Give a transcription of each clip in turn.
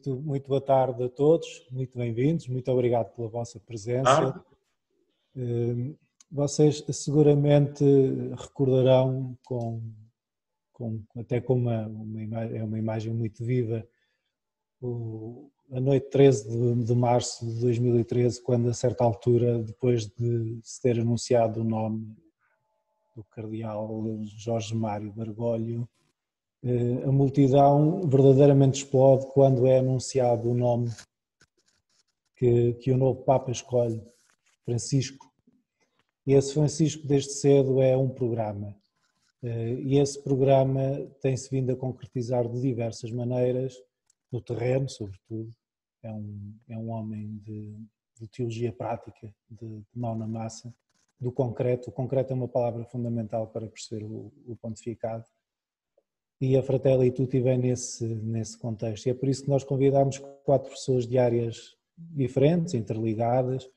Muito boa tarde a todos, muito bem-vindos, muito obrigado pela vossa presença. Vocês seguramente recordarão até com uma imagem muito viva, a noite 13 de março de 2013, quando a certa altura, depois de se ter anunciado o nome do cardeal Jorge Mário Bergoglio, a multidão verdadeiramente explode quando é anunciado o nome que o novo Papa escolhe, Francisco. E esse Francisco desde cedo é um programa. E esse programa tem-se vindo a concretizar de diversas maneiras, no terreno sobretudo. É um homem de teologia prática, de mão na massa, do concreto. O concreto é uma palavra fundamental para perceber o pontificado. E a Fratelli Tutti vem nesse contexto. E é por isso que nós convidámos 4 pessoas de áreas diferentes, interligadas.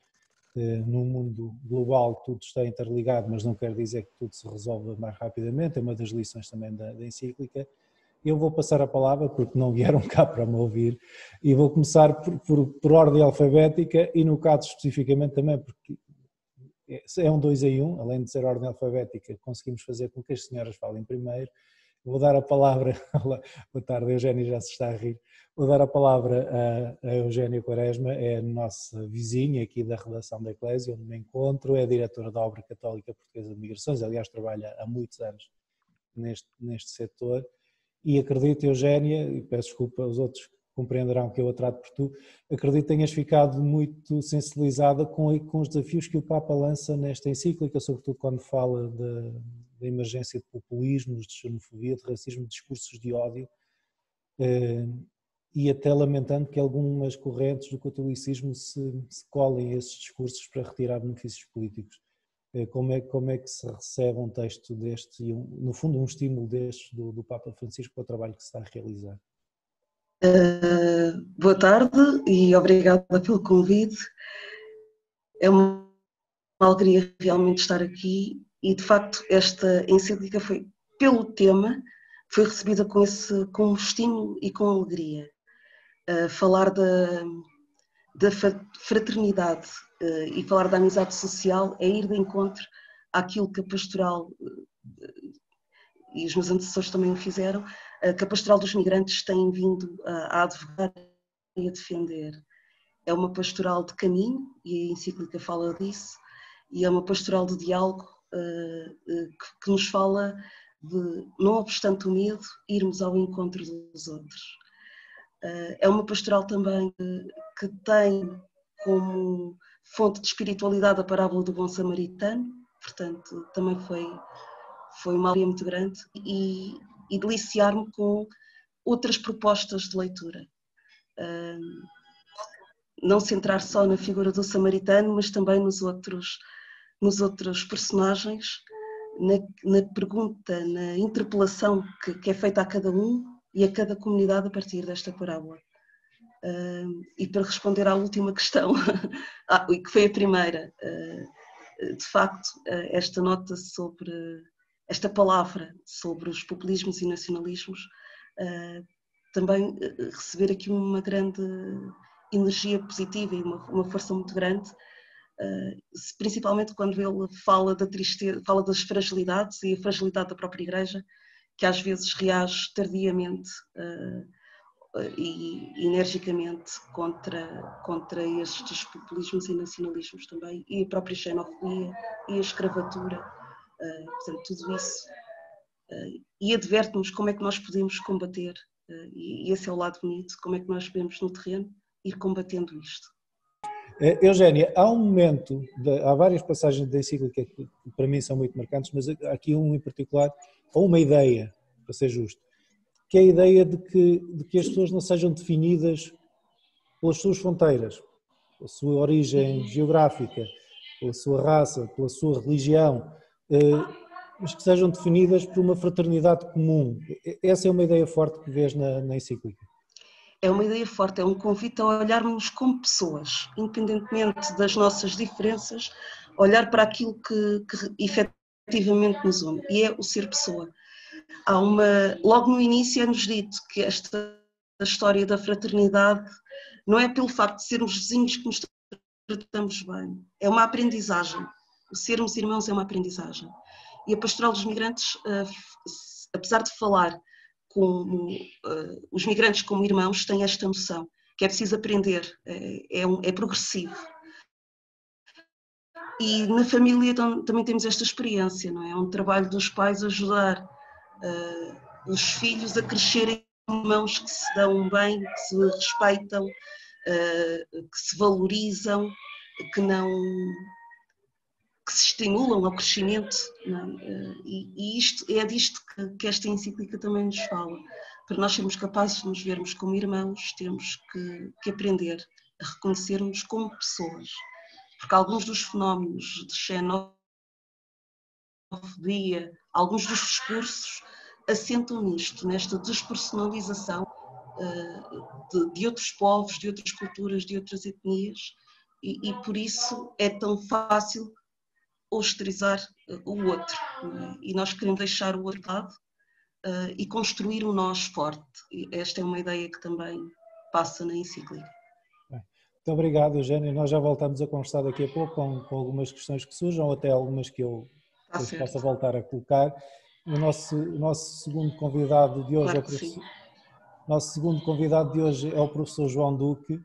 No mundo global tudo está interligado, mas não quer dizer que tudo se resolva mais rapidamente, é uma das lições também da encíclica. Eu vou passar a palavra, porque não vieram cá para me ouvir, e vou começar por ordem alfabética, e no caso especificamente também, porque é um 2 em 1, além de ser ordem alfabética, conseguimos fazer com que as senhoras falem primeiro. Vou dar a palavra, boa tarde, a Eugénia já se está a rir, vou dar a palavra a Eugénia Quaresma, é a nossa vizinha aqui da redação da Eclésia, onde me encontro, é diretora da Obra Católica Portuguesa de Migrações, aliás trabalha há muitos anos neste setor, e acredito, Eugénia, e peço desculpa aos outros que compreenderão que eu a trato por tu, acredito que tenhas ficado muito sensibilizada com os desafios que o Papa lança nesta encíclica, sobretudo quando fala da emergência de populismos, de xenofobia, de racismo, de discursos de ódio, e até lamentando que algumas correntes do catolicismo se colhem a esses discursos para retirar benefícios políticos. Como é que se recebe um texto deste e, no fundo, um estímulo destes do Papa Francisco para o trabalho que se está a realizar? Boa tarde e obrigada pelo convite. É uma alegria realmente estar aqui e, de facto, esta encíclica foi, pelo tema, foi recebida com estímulo e com alegria. Falar da fraternidade e falar da amizade social é ir de encontro àquilo que a pastoral, e os meus antecessores também o fizeram, que a pastoral dos migrantes tem vindo a advogar e a defender. É uma pastoral de caminho, e a encíclica fala disso, e é uma pastoral de diálogo que nos fala de, não obstante o medo, irmos ao encontro dos outros. É uma pastoral também que tem como fonte de espiritualidade a parábola do bom samaritano, portanto também foi uma alegria muito grande, e deliciar-me com outras propostas de leitura. Não centrar só na figura do samaritano, mas também nos outros personagens, na pergunta, na interpelação que é feita a cada um e a cada comunidade a partir desta parábola. E para responder à última questão, que foi a primeira, de facto, esta nota sobre, esta palavra sobre os populismos e nacionalismos, também receber aqui uma grande energia positiva e uma força muito grande, principalmente quando ele fala da tristeza, fala das fragilidades e a fragilidade da própria Igreja, que às vezes reage tardiamente e energicamente contra estes populismos e nacionalismos também, e a própria xenofobia e a escravatura, portanto tudo isso, e adverte-nos como é que nós podemos combater, e esse é o lado bonito, como é que nós podemos no terreno ir combatendo isto. Eugénia, há um momento, há várias passagens da encíclica que para mim são muito marcantes, mas há aqui um em particular, ou uma ideia, para ser justo, que é a ideia de que as pessoas não sejam definidas pelas suas fronteiras, pela sua origem geográfica, pela sua raça, pela sua religião, mas que sejam definidas por uma fraternidade comum. Essa é uma ideia forte que vês na encíclica. É uma ideia forte, é um convite a olharmos como pessoas, independentemente das nossas diferenças, olhar para aquilo que efetivamente nos une, e é o ser pessoa. Logo no início é-nos dito que esta história da fraternidade não é pelo facto de sermos vizinhos que nos tratamos bem, é uma aprendizagem. O sermos irmãos é uma aprendizagem. E a Pastoral dos Migrantes, apesar de falar como os migrantes como irmãos, tem esta noção, que é preciso aprender, é progressivo. E na família também temos esta experiência, não é? É um trabalho dos pais ajudar os filhos a crescerem irmãos que se dão bem, que se respeitam, que se valorizam, que se estimulam ao crescimento. Não é? E é disto que esta encíclica também nos fala. Para nós sermos capazes de nos vermos como irmãos, temos que aprender a reconhecermos como pessoas. Porque alguns dos fenómenos de xenofobia, alguns dos discursos assentam nisto, nesta despersonalização de outros povos, de outras culturas, de outras etnias, e por isso é tão fácil ostracizar o outro. Não é? E nós queremos deixar o outro lado e construir um nós forte. E esta é uma ideia que também passa na encíclica. Muito obrigado, Eugénia. Nós já voltamos a conversar daqui a pouco com algumas questões que surjam, ou até algumas que eu possa voltar a colocar. O nosso segundo convidado de hoje nosso segundo convidado de hoje é o professor João Duque,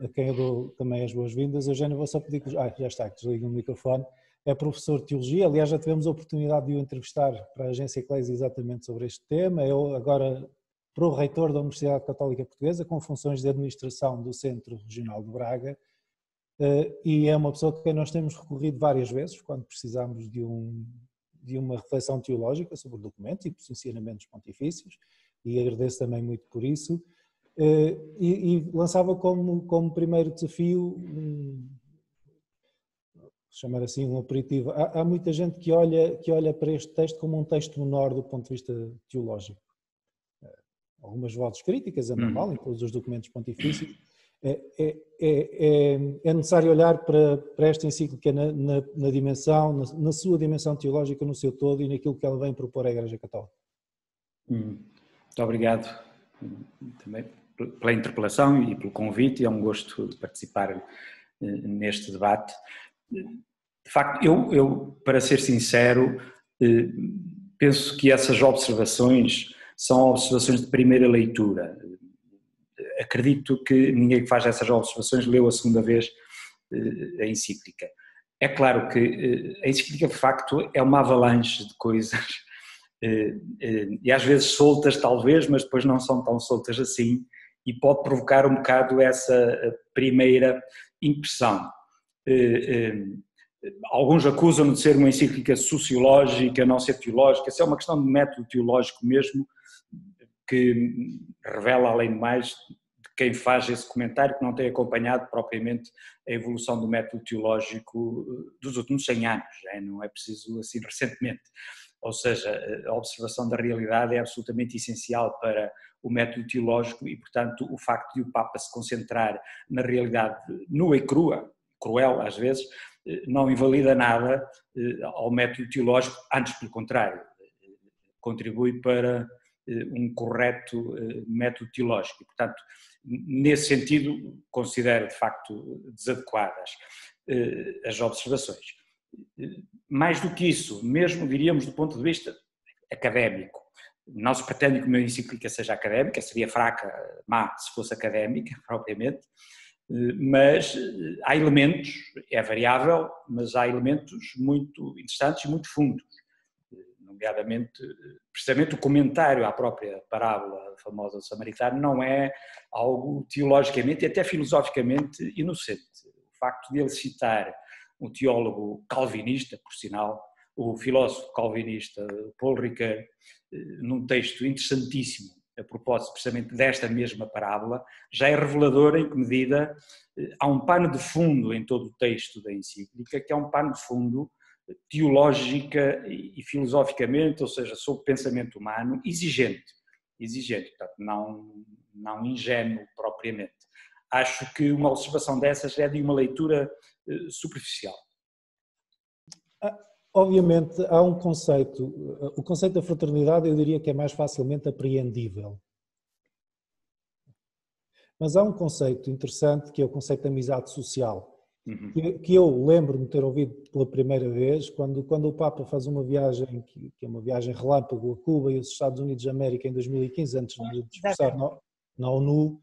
a quem eu dou também as boas-vindas. Eugénia, vou só pedir que... já está, que desligue o microfone. É professor de Teologia, aliás já tivemos a oportunidade de o entrevistar para a Agência Eclésia exatamente sobre este tema. Eu agora pro-reitor da Universidade Católica Portuguesa, com funções de administração do Centro Regional de Braga, e é uma pessoa a quem nós temos recorrido várias vezes, quando precisamos de uma reflexão teológica sobre o documento e posicionamentos pontifícios, e agradeço também muito por isso, e lançava como primeiro desafio, chamar assim um aperitivo. Há muita gente que olha para este texto como um texto menor do ponto de vista teológico. Algumas vozes críticas, é normal, em todos os documentos pontifícios. É necessário olhar para esta encíclica na dimensão, na sua dimensão teológica, no seu todo, e naquilo que ela vem propor à Igreja Católica. Muito obrigado também pela interpelação e pelo convite. É um gosto de participar neste debate. De facto, eu, para ser sincero, penso que essas observações são observações de primeira leitura. Acredito que ninguém que faz essas observações leu a segunda vez a encíclica. É claro que a encíclica, de facto, é uma avalanche de coisas, e às vezes soltas talvez, mas depois não são tão soltas assim, e pode provocar um bocado essa primeira impressão. Alguns acusam-no de ser uma encíclica sociológica, não ser teológica. Isso é uma questão de método teológico mesmo, que revela, além de mais, de quem faz esse comentário, que não tem acompanhado propriamente a evolução do método teológico dos últimos 100 anos, não é preciso assim recentemente. Ou seja, a observação da realidade é absolutamente essencial para o método teológico e, portanto, o facto de o Papa se concentrar na realidade nua e crua, cruel às vezes, não invalida nada ao método teológico, antes pelo contrário, contribui para um correto método teológico. E, portanto, nesse sentido, considero de facto desadequadas as observações. Mais do que isso, mesmo diríamos do ponto de vista académico, não se pretende que uma encíclica seja académica, seria fraca, má, se fosse académica, propriamente, mas há elementos, é variável, mas há elementos muito interessantes e muito fundos, nomeadamente, precisamente o comentário à própria parábola famosa do samaritano não é algo teologicamente e até filosoficamente inocente. O facto de ele citar um teólogo calvinista, por sinal, o filósofo calvinista Paul Ricoeur, num texto interessantíssimo, a propósito precisamente desta mesma parábola, já é revelador em que medida há um pano de fundo em todo o texto da encíclica, que é um pano de fundo teológica e filosoficamente, ou seja, sobre o pensamento humano, exigente, portanto, não ingênuo propriamente. Acho que uma observação dessas é de uma leitura superficial. Obviamente há um conceito, o conceito da fraternidade eu diria que é mais facilmente apreendível. mas há um conceito interessante que é o conceito de amizade social, que eu lembro-me de ter ouvido pela primeira vez quando o Papa faz uma viagem, que é uma viagem relâmpago a Cuba e os Estados Unidos da América em 2015, antes de discursar na ONU,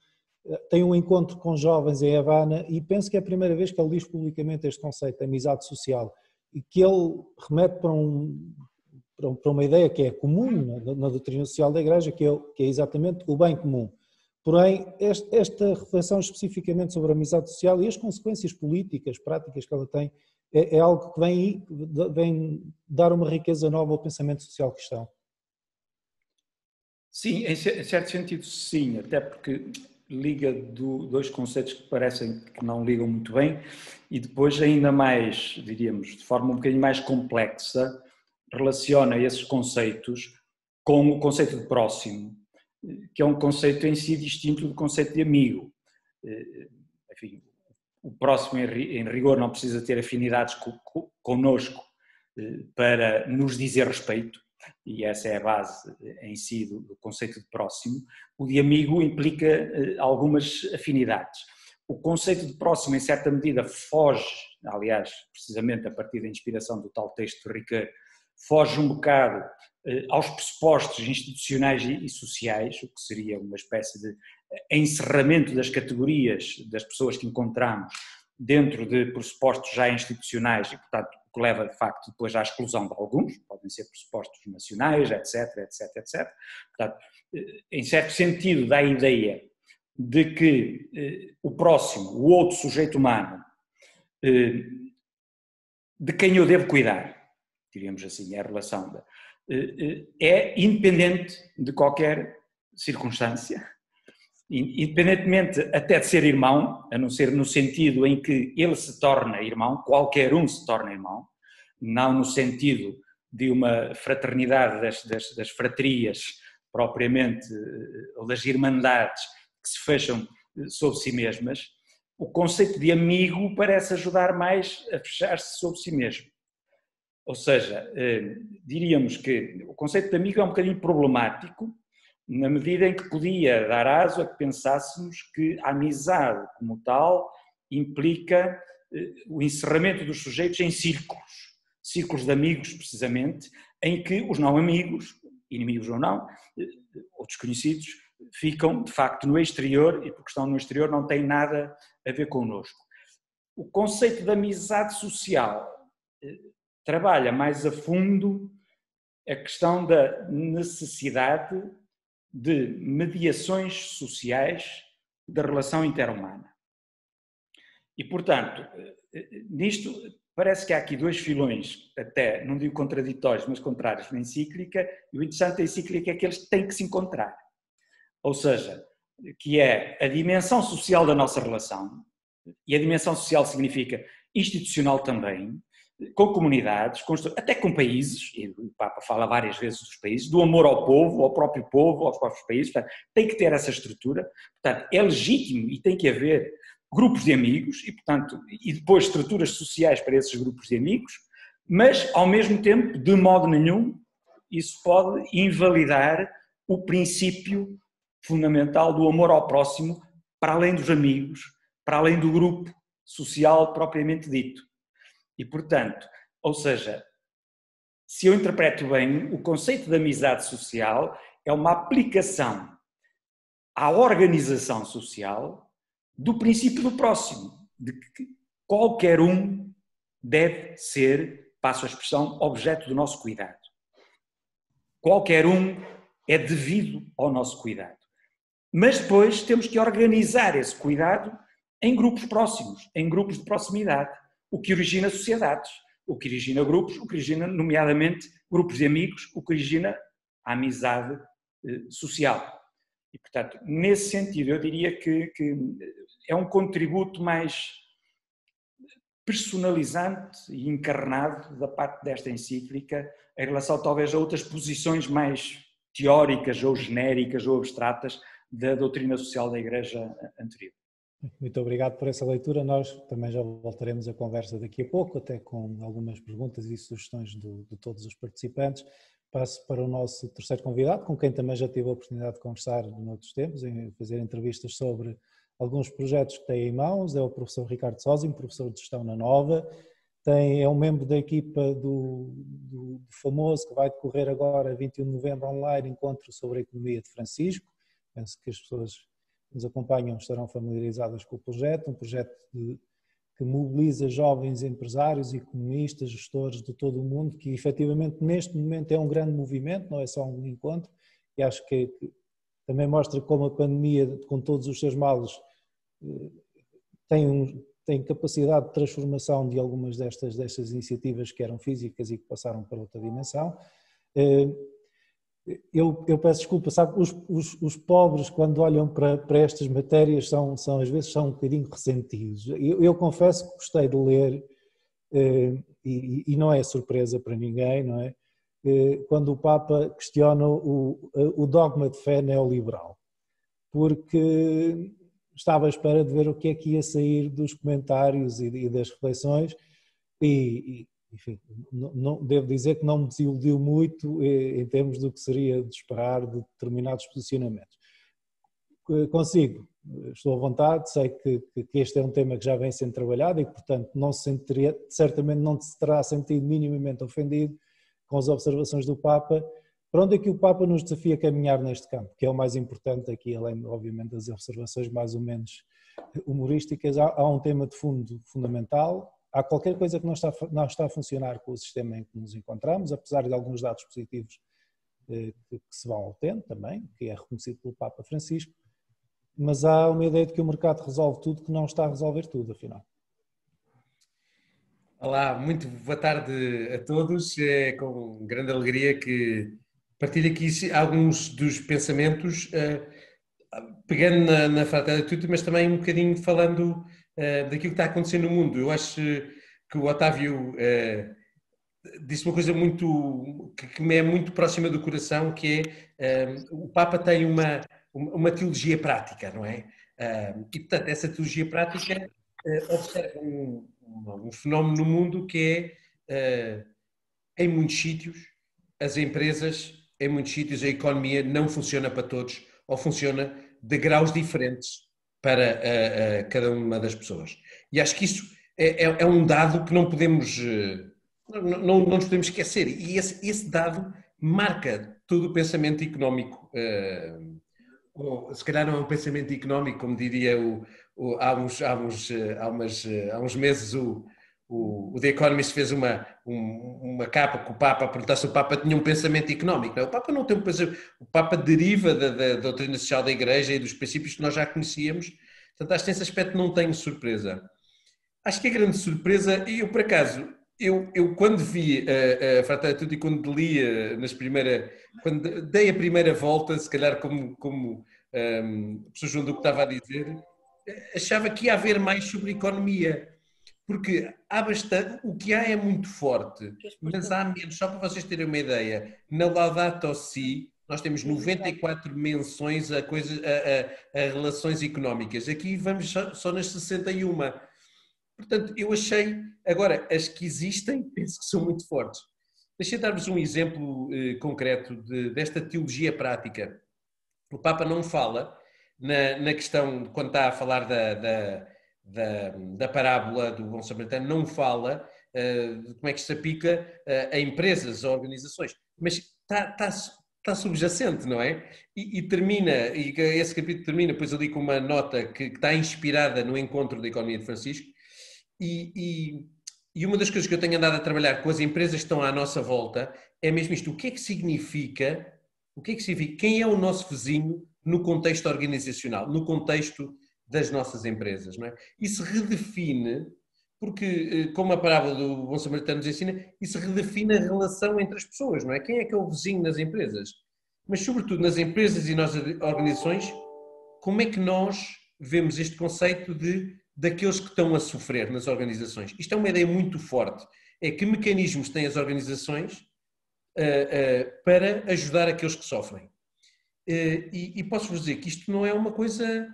tem um encontro com jovens em Havana e penso que é a primeira vez que ele diz publicamente este conceito de amizade social e que ele remete para uma ideia que é comum na doutrina social da Igreja, que é exatamente o bem comum. Porém, esta reflexão especificamente sobre a amizade social e as consequências políticas, práticas que ela tem, é algo que vem dar uma riqueza nova ao pensamento social cristão. Sim, em certo sentido sim, até porque liga dois conceitos que parecem que não ligam muito bem e depois ainda mais, diríamos, de forma um bocadinho mais complexa, relaciona esses conceitos com o conceito de próximo, que é um conceito em si distinto do conceito de amigo. Enfim, o próximo em rigor não precisa ter afinidades connosco para nos dizer respeito, e essa é a base em si do conceito de próximo. O de amigo implica algumas afinidades. O conceito de próximo, em certa medida, foge, aliás, precisamente a partir da inspiração do tal texto de Ricoeur, foge um bocado aos pressupostos institucionais e sociais, o que seria uma espécie de encerramento das categorias das pessoas que encontramos dentro de pressupostos já institucionais e, portanto, o que leva, de facto, depois à exclusão de alguns, podem ser pressupostos nacionais, etc, etc, etc. Portanto, em certo sentido, dá a ideia de que o próximo, o outro sujeito humano, de quem eu devo cuidar, diríamos assim, é a relação, é independente de qualquer circunstância, independentemente até de ser irmão, a não ser no sentido em que ele se torna irmão, qualquer um se torna irmão, não no sentido de uma fraternidade das fratrias propriamente, ou das irmandades que se fecham sobre si mesmas. O conceito de amigo parece ajudar mais a fechar-se sobre si mesmo. Ou seja, diríamos que o conceito de amigo é um bocadinho problemático, na medida em que podia dar aso a que pensássemos que a amizade como tal implica o encerramento dos sujeitos em círculos de amigos precisamente, em que os não amigos, inimigos ou não, ou desconhecidos, ficam de facto no exterior e porque estão no exterior não têm nada a ver connosco. O conceito de amizade social trabalha mais a fundo a questão da necessidade de mediações sociais da relação interhumana. E, portanto, nisto parece que há aqui dois filões, até, não digo contraditórios, mas contrários na encíclica, e o interessante da encíclica é que eles têm que se encontrar. Ou seja, que é a dimensão social da nossa relação, e a dimensão social significa institucional também, com comunidades, até com países, e o Papa fala várias vezes dos países, do amor ao povo, ao próprio povo, aos próprios países, portanto, tem que ter essa estrutura, portanto, é legítimo e tem que haver grupos de amigos e, portanto, e depois estruturas sociais para esses grupos de amigos, mas, ao mesmo tempo, de modo nenhum, isso pode invalidar o princípio fundamental do amor ao próximo, para além dos amigos, para além do grupo social propriamente dito. E, portanto, ou seja, se eu interpreto bem, o conceito de amizade social é uma aplicação à organização social do princípio do próximo, de que qualquer um deve ser, passo a expressão, objeto do nosso cuidado. Qualquer um é devido ao nosso cuidado. Mas depois temos que organizar esse cuidado em grupos próximos, em grupos de proximidade, o que origina sociedades, o que origina grupos, o que origina, nomeadamente, grupos de amigos, o que origina a amizade social. E, portanto, nesse sentido, eu diria que é um contributo mais personalizante e encarnado da parte desta encíclica em relação, talvez, a outras posições mais teóricas ou genéricas ou abstratas da doutrina social da Igreja anterior. Muito obrigado por essa leitura. Nós também já voltaremos a conversa daqui a pouco, até com algumas perguntas e sugestões de todos os participantes. Passo para o nosso terceiro convidado, com quem também já tive a oportunidade de conversar noutros tempos, em fazer entrevistas sobre alguns projetos que tem em mãos, é o professor Ricardo Sósimo, professor de gestão na Nova, é um membro da equipa do famoso, que vai decorrer agora, 21 de novembro, online, encontro sobre a economia de Francisco. Penso que as pessoas que nos acompanham estarão familiarizadas com o projeto, um projeto que mobiliza jovens empresários, economistas, gestores de todo o mundo, que efetivamente neste momento é um grande movimento, não é só um encontro, e acho que também mostra como a pandemia, com todos os seus males, tem capacidade de transformação de algumas destas iniciativas que eram físicas e que passaram para outra dimensão. Eu peço desculpa, sabe, os pobres, quando olham para estas matérias, às vezes são um bocadinho ressentidos. Eu confesso que gostei de ler, e não é surpresa para ninguém, não é? Quando o Papa questiona o dogma de fé neoliberal, porque estava à espera de ver o que é que ia sair dos comentários e das reflexões, e enfim, devo dizer que não me desiludiu muito em termos do que seria de esperar de determinados posicionamentos. Consigo, estou à vontade, sei que este é um tema que já vem sendo trabalhado e que, portanto, certamente não se terá sentido minimamente ofendido com as observações do Papa. Para onde é que o Papa nos desafia a caminhar neste campo? Que é o mais importante aqui, além, obviamente, das observações mais ou menos humorísticas. Há um tema de fundo fundamental. Há qualquer coisa que não está a funcionar com o sistema em que nos encontramos, apesar de alguns dados positivos que se vão obtendo também, que é reconhecido pelo Papa Francisco, mas há uma ideia de que o mercado resolve tudo, que não está a resolver tudo, afinal. Olá, muito boa tarde a todos. É com grande alegria que partilho aqui alguns dos pensamentos, pegando na Fratelli Tutti, mas também um bocadinho falando daquilo que está acontecendo no mundo. Eu acho que o Otávio disse uma coisa que me é muito próxima do coração, que é o Papa tem uma teologia prática, não é? E, portanto, essa teologia prática observa um fenómeno no mundo que é, em muitos sítios, as empresas, em muitos sítios, a economia não funciona para todos, ou funciona de graus diferentes para cada uma das pessoas. E acho que isso é um dado que não podemos, não nos podemos esquecer. E esse dado marca todo o pensamento económico, ou se calhar não é um pensamento económico, como diria há uns meses o The Economist fez uma capa com o Papa, perguntar se o Papa tinha um pensamento económico. Não, o Papa não tem um pensamento, o Papa deriva da doutrina social da Igreja e dos princípios que nós já conhecíamos, portanto acho que nesse aspecto não tenho surpresa. Acho que a grande surpresa, e eu por acaso, eu quando vi a Fratelli Tutti, quando quando dei a primeira volta, se calhar como o professor João Duque estava a dizer, achava que ia haver mais sobre economia, porque há bastante, o que há é muito forte, mas há menos. Só para vocês terem uma ideia, na Laudato Si nós temos 94 menções a relações económicas, aqui vamos só nas 61. Portanto, eu achei, agora, as que existem, penso que são muito fortes. Deixa-me dar-vos um exemplo concreto desta teologia prática. O Papa não fala na questão, quando está a falar da parábola do bom samaritano, não fala de como é que se aplica a empresas ou organizações, mas está subjacente, não é? E termina, e esse capítulo termina depois ali com uma nota que está inspirada no encontro da economia de Francisco, e uma das coisas que eu tenho andado a trabalhar com as empresas que estão à nossa volta é mesmo isto: o que é que significa, quem é o nosso vizinho no contexto organizacional, no contexto das nossas empresas, não é? Isso redefine, porque, como a parábola do bom samaritano nos ensina, isso redefine a relação entre as pessoas, não é? Quem é que é o vizinho nas empresas? Mas, sobretudo, nas empresas e nas organizações, como é que nós vemos este conceito daqueles que estão a sofrer nas organizações? Isto é uma ideia muito forte. É que mecanismos têm as organizações para ajudar aqueles que sofrem. E posso-vos dizer que isto não é uma coisa...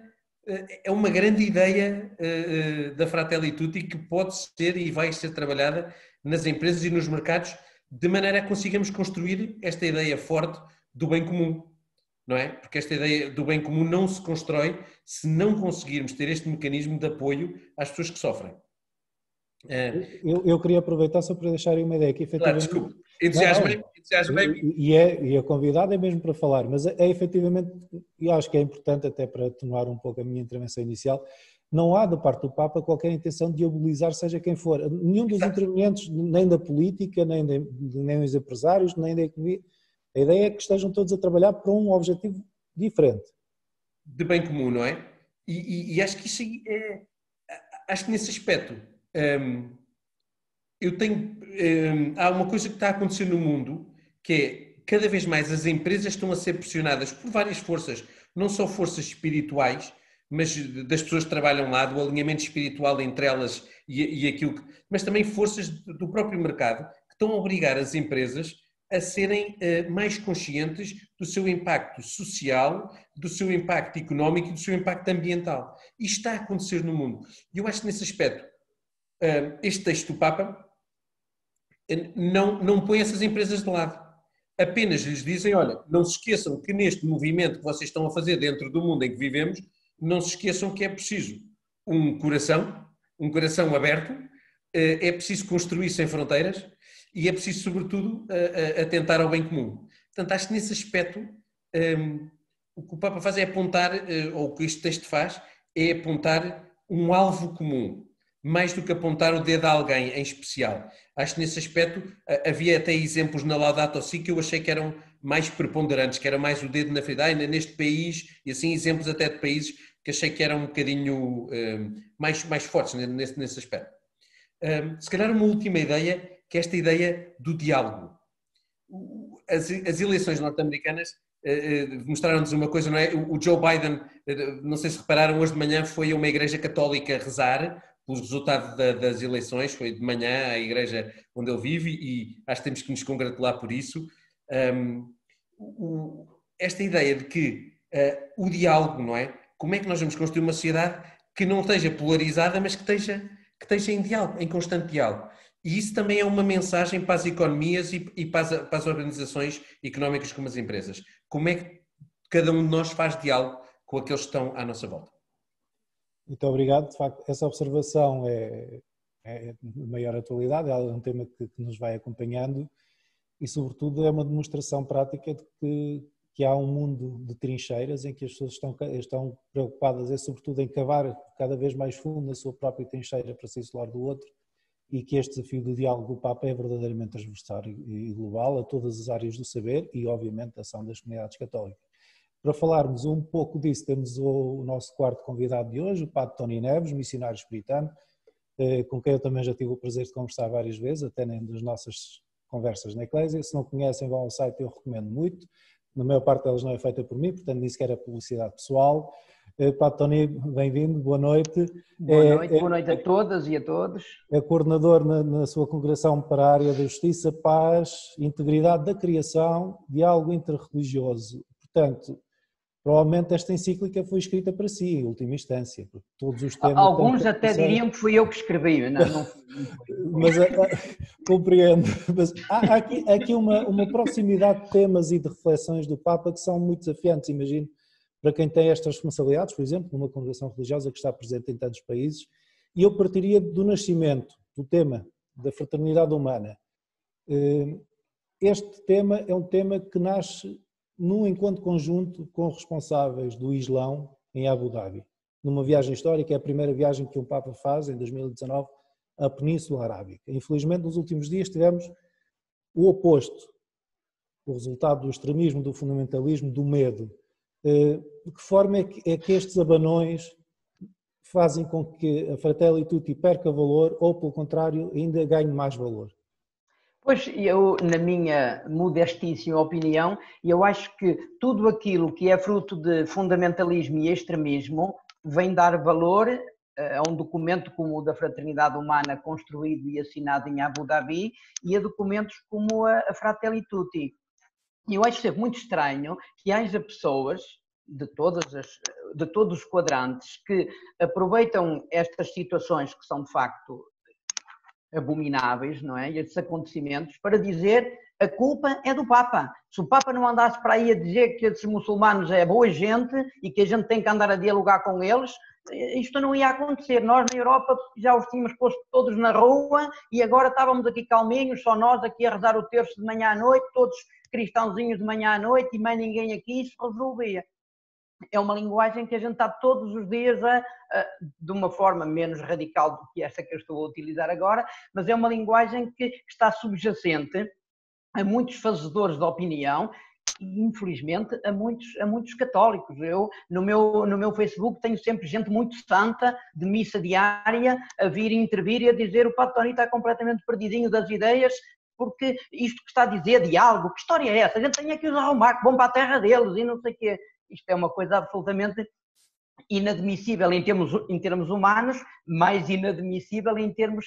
É uma grande ideia da Fratelli Tutti que pode ser e vai ser trabalhada nas empresas e nos mercados de maneira a que consigamos construir esta ideia forte do bem comum. não é? Porque esta ideia do bem comum não se constrói se não conseguirmos ter este mecanismo de apoio às pessoas que sofrem. Eu queria aproveitar só para deixar aí uma ideia que Claro, efetivamente... desculpe, entusiasmei-me. E a convidada é mesmo para falar, mas é efetivamente, e acho que é importante até para atenuar um pouco a minha intervenção inicial, não há da parte do Papa qualquer intenção de diabolizar seja quem for. Nenhum dos intervenientes, nem da política, nem dos empresários, nem da economia, a ideia é que estejam todos a trabalhar para um objetivo diferente. De bem comum, não é? E acho que isso é... Acho que nesse aspecto há uma coisa que está a acontecer no mundo, que é cada vez mais as empresas estão a ser pressionadas por várias forças, não só forças espirituais, mas das pessoas que trabalham lá, do alinhamento espiritual entre elas e aquilo que... Mas também forças do próprio mercado que estão a obrigar as empresas a serem mais conscientes do seu impacto social, do seu impacto económico e do seu impacto ambiental. Isto está a acontecer no mundo. E eu acho que nesse aspecto, este texto do Papa não põe essas empresas de lado. Apenas lhes dizem, olha, não se esqueçam que neste movimento que vocês estão a fazer dentro do mundo em que vivemos, não se esqueçam que é preciso um coração aberto, é preciso construir sem fronteiras e é preciso, sobretudo, atentar ao bem comum. Portanto, acho que nesse aspecto o que o Papa faz é apontar, ou o que este texto faz, é apontar um alvo comum, mais do que apontar o dedo a alguém em especial. Acho que nesse aspecto havia até exemplos na Laudato Si que eu achei que eram mais preponderantes, que era mais o dedo na ferida, neste país, e assim exemplos até de países que achei que eram um bocadinho mais fortes nesse aspecto. Se calhar uma última ideia, que é esta ideia do diálogo. As eleições norte-americanas mostraram-nos uma coisa, não é? O Joe Biden, não sei se repararam, hoje de manhã foi a uma igreja católica rezar pelos resultados das eleições, foi de manhã a igreja onde ele vive e acho que temos que nos congratular por isso. Esta ideia de que o diálogo, não é? Como é que nós vamos construir uma sociedade que não esteja polarizada, mas que esteja em diálogo, em constante diálogo. E isso também é uma mensagem para as economias e para as organizações económicas como as empresas. Como é que cada um de nós faz diálogo com aqueles que estão à nossa volta? Muito obrigado. De facto, essa observação é de maior atualidade, é um tema que nos vai acompanhando e, sobretudo, é uma demonstração prática de que há um mundo de trincheiras em que as pessoas estão preocupadas, sobretudo, em cavar cada vez mais fundo na sua própria trincheira para se isolar do outro, e que este desafio do diálogo do Papa é verdadeiramente transversal e global a todas as áreas do saber e, obviamente, a ação das comunidades católicas. Para falarmos um pouco disso, temos o nosso quarto convidado de hoje, o Padre Tony Neves, missionário espiritano, com quem eu também já tive o prazer de conversar várias vezes, até nas nossas conversas na Eclésia. Se não conhecem, vão ao site, eu recomendo muito. Na maior parte delas não é feita por mim, portanto nem sequer é publicidade pessoal. Padre Tony, bem-vindo, boa noite. Boa noite a todas e a todos. É coordenador na sua congregação para a área da justiça, paz, integridade da criação, diálogo interreligioso. Portanto, provavelmente esta encíclica foi escrita para si, em última instância, porque todos os temas... Alguns até diriam que fui eu que escrevi, não foi. Mas compreendo. Mas há aqui uma proximidade de temas e de reflexões do Papa que são muito desafiantes, imagino, para quem tem estas responsabilidades, por exemplo, numa congregação religiosa que está presente em tantos países, e eu partiria do nascimento, do tema da fraternidade humana. Este tema é um tema que nasce num encontro conjunto com responsáveis do Islão em Abu Dhabi, numa viagem histórica, é a primeira viagem que um Papa faz, em 2019, à Península Arábica. Infelizmente, nos últimos dias tivemos o oposto, o resultado do extremismo, do fundamentalismo, do medo. De que forma é que estes abanões fazem com que a Fratelli Tutti perca valor ou, pelo contrário, ainda ganhe mais valor? Pois, eu, na minha modestíssima opinião, eu acho que tudo aquilo que é fruto de fundamentalismo e extremismo vem dar valor a um documento como o da Fraternidade Humana, construído e assinado em Abu Dhabi, e a documentos como a Fratelli Tutti. E eu acho sempre muito estranho que haja pessoas de todos os quadrantes que aproveitam estas situações que são de facto abomináveis, não é? E estes acontecimentos para dizer a culpa é do Papa. Se o Papa não andasse para aí a dizer que esses muçulmanos é boa gente e que a gente tem que andar a dialogar com eles, isto não ia acontecer. Nós na Europa já os tínhamos posto todos na rua e agora estávamos aqui calminhos, só nós aqui a rezar o terço de manhã à noite, todos cristãozinhos de manhã à noite e mais ninguém aqui, isso resolvia. É uma linguagem que a gente está todos os dias de uma forma menos radical do que esta que eu estou a utilizar agora, mas é uma linguagem que está subjacente a muitos fazedores de opinião e, infelizmente, a muitos católicos. Eu, no meu Facebook, tenho sempre gente muito santa, de missa diária, a vir intervir e a dizer o Padre Tony está completamente perdidinho das ideias, porque isto que está a dizer, diálogo, que história é essa? A gente tem que os arrumar, que vão para a terra deles e não sei o quê. Isto é uma coisa absolutamente inadmissível em termos humanos, mais inadmissível em termos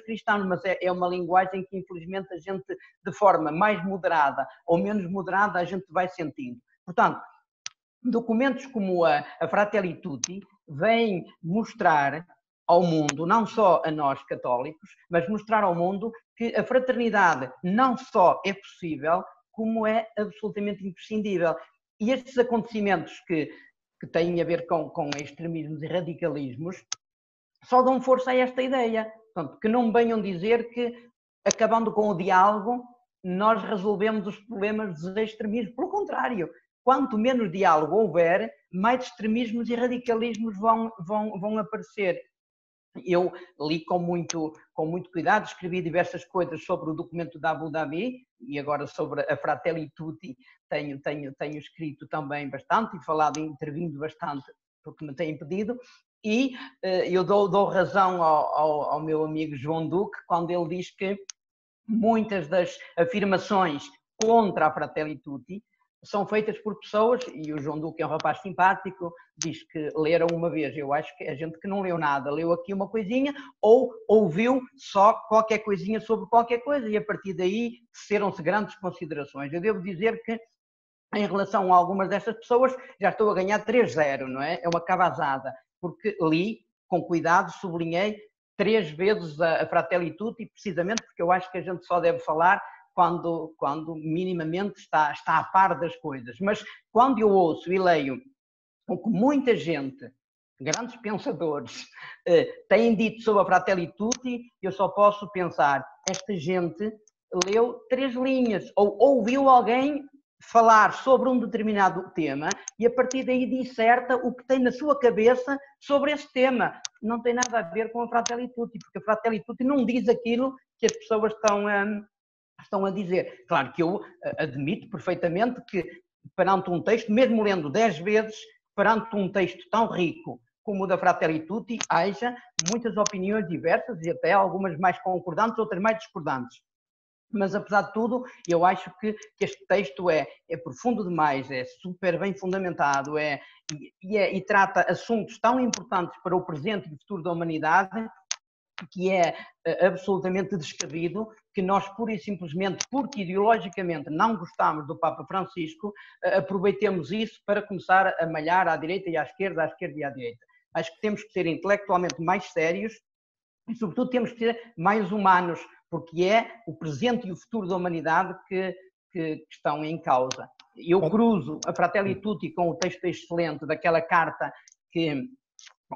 cristãos, mas é uma linguagem que infelizmente a gente, de forma mais moderada ou menos moderada, a gente vai sentindo. Portanto, documentos como a Fratelli Tutti vêm mostrar ao mundo, não só a nós católicos, mas mostrar ao mundo que a fraternidade não só é possível, como é absolutamente imprescindível. E estes acontecimentos que têm a ver com extremismos e radicalismos só dão força a esta ideia. Portanto, que não venham dizer que, acabando com o diálogo, nós resolvemos os problemas dos extremismos. Pelo contrário, quanto menos diálogo houver, mais extremismos e radicalismos vão aparecer. Eu li com muito cuidado, escrevi diversas coisas sobre o documento da Abu Dhabi e agora sobre a Fratelli Tutti tenho escrito também bastante e falado, intervindo bastante porque me têm pedido e eu dou razão ao meu amigo João Duque quando ele diz que muitas das afirmações contra a Fratelli Tutti são feitas por pessoas, e o João Duque é um rapaz simpático, diz que leram uma vez. Eu acho que é gente que não leu nada, leu aqui uma coisinha ou ouviu só qualquer coisinha sobre qualquer coisa e a partir daí teceram-se grandes considerações. Eu devo dizer que em relação a algumas destas pessoas já estou a ganhar 3-0, não é? É uma cavazada, porque li com cuidado, sublinhei 3 vezes a Fratelli Tutti, precisamente porque eu acho que a gente só deve falar quando minimamente está a par das coisas. Mas quando eu ouço e leio o que muita gente, grandes pensadores, têm dito sobre a Fratelli Tutti, eu só posso pensar, esta gente leu 3 linhas, ou ouviu alguém falar sobre um determinado tema e a partir daí disserta o que tem na sua cabeça sobre esse tema. Não tem nada a ver com a Fratelli Tutti, porque a Fratelli Tutti não diz aquilo que as pessoas estão a dizer. Claro que eu admito perfeitamente que perante um texto, mesmo lendo 10 vezes, perante um texto tão rico como o da Fratelli Tutti, haja muitas opiniões diversas e até algumas mais concordantes, outras mais discordantes. Mas, apesar de tudo, eu acho que este texto é profundo demais, é super bem fundamentado e trata assuntos tão importantes para o presente e o futuro da humanidade que é absolutamente descabido que nós, pura e simplesmente, porque ideologicamente não gostamos do Papa Francisco, aproveitemos isso para começar a malhar à direita e à esquerda e à direita. Acho que temos que ser intelectualmente mais sérios e, sobretudo, temos que ser mais humanos, porque é o presente e o futuro da humanidade que estão em causa. Eu cruzo a Fratelli Tutti com o texto excelente daquela carta que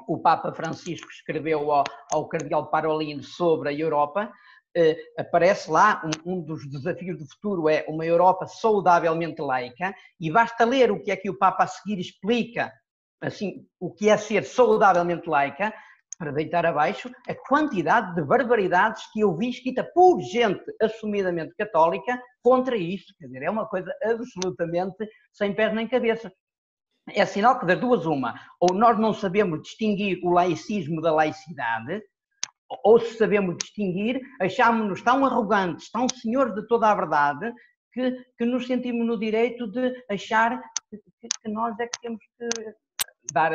o Papa Francisco escreveu ao Cardeal Parolin sobre a Europa. Aparece lá um dos desafios do futuro é uma Europa saudavelmente laica e basta ler o que é que o Papa a seguir explica, assim, o que é ser saudavelmente laica, para deitar abaixo a quantidade de barbaridades que eu vi escrita por gente assumidamente católica contra isso. Quer dizer, é uma coisa absolutamente sem pés nem cabeça. É sinal que das duas uma, ou nós não sabemos distinguir o laicismo da laicidade, ou se sabemos distinguir, achamos-nos tão arrogantes, tão senhores de toda a verdade, que nos sentimos no direito de achar que nós é que temos que dar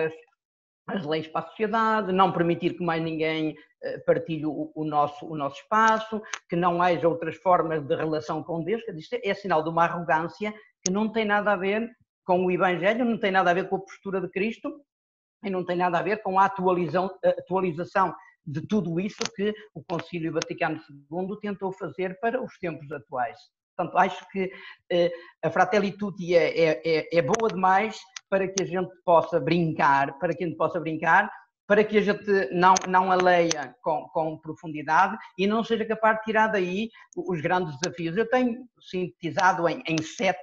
as leis para a sociedade, não permitir que mais ninguém partilhe o nosso espaço, que não haja outras formas de relação com Deus. Isto é sinal de uma arrogância que não tem nada a ver com o Evangelho, não tem nada a ver com a postura de Cristo e não tem nada a ver com a atualização de tudo isso que o Concílio Vaticano II tentou fazer para os tempos atuais. Portanto, acho que a Fratelli Tutti é boa demais para que a gente possa brincar, para que a gente não a leia com profundidade e não seja capaz de tirar daí os grandes desafios. Eu tenho sintetizado em 7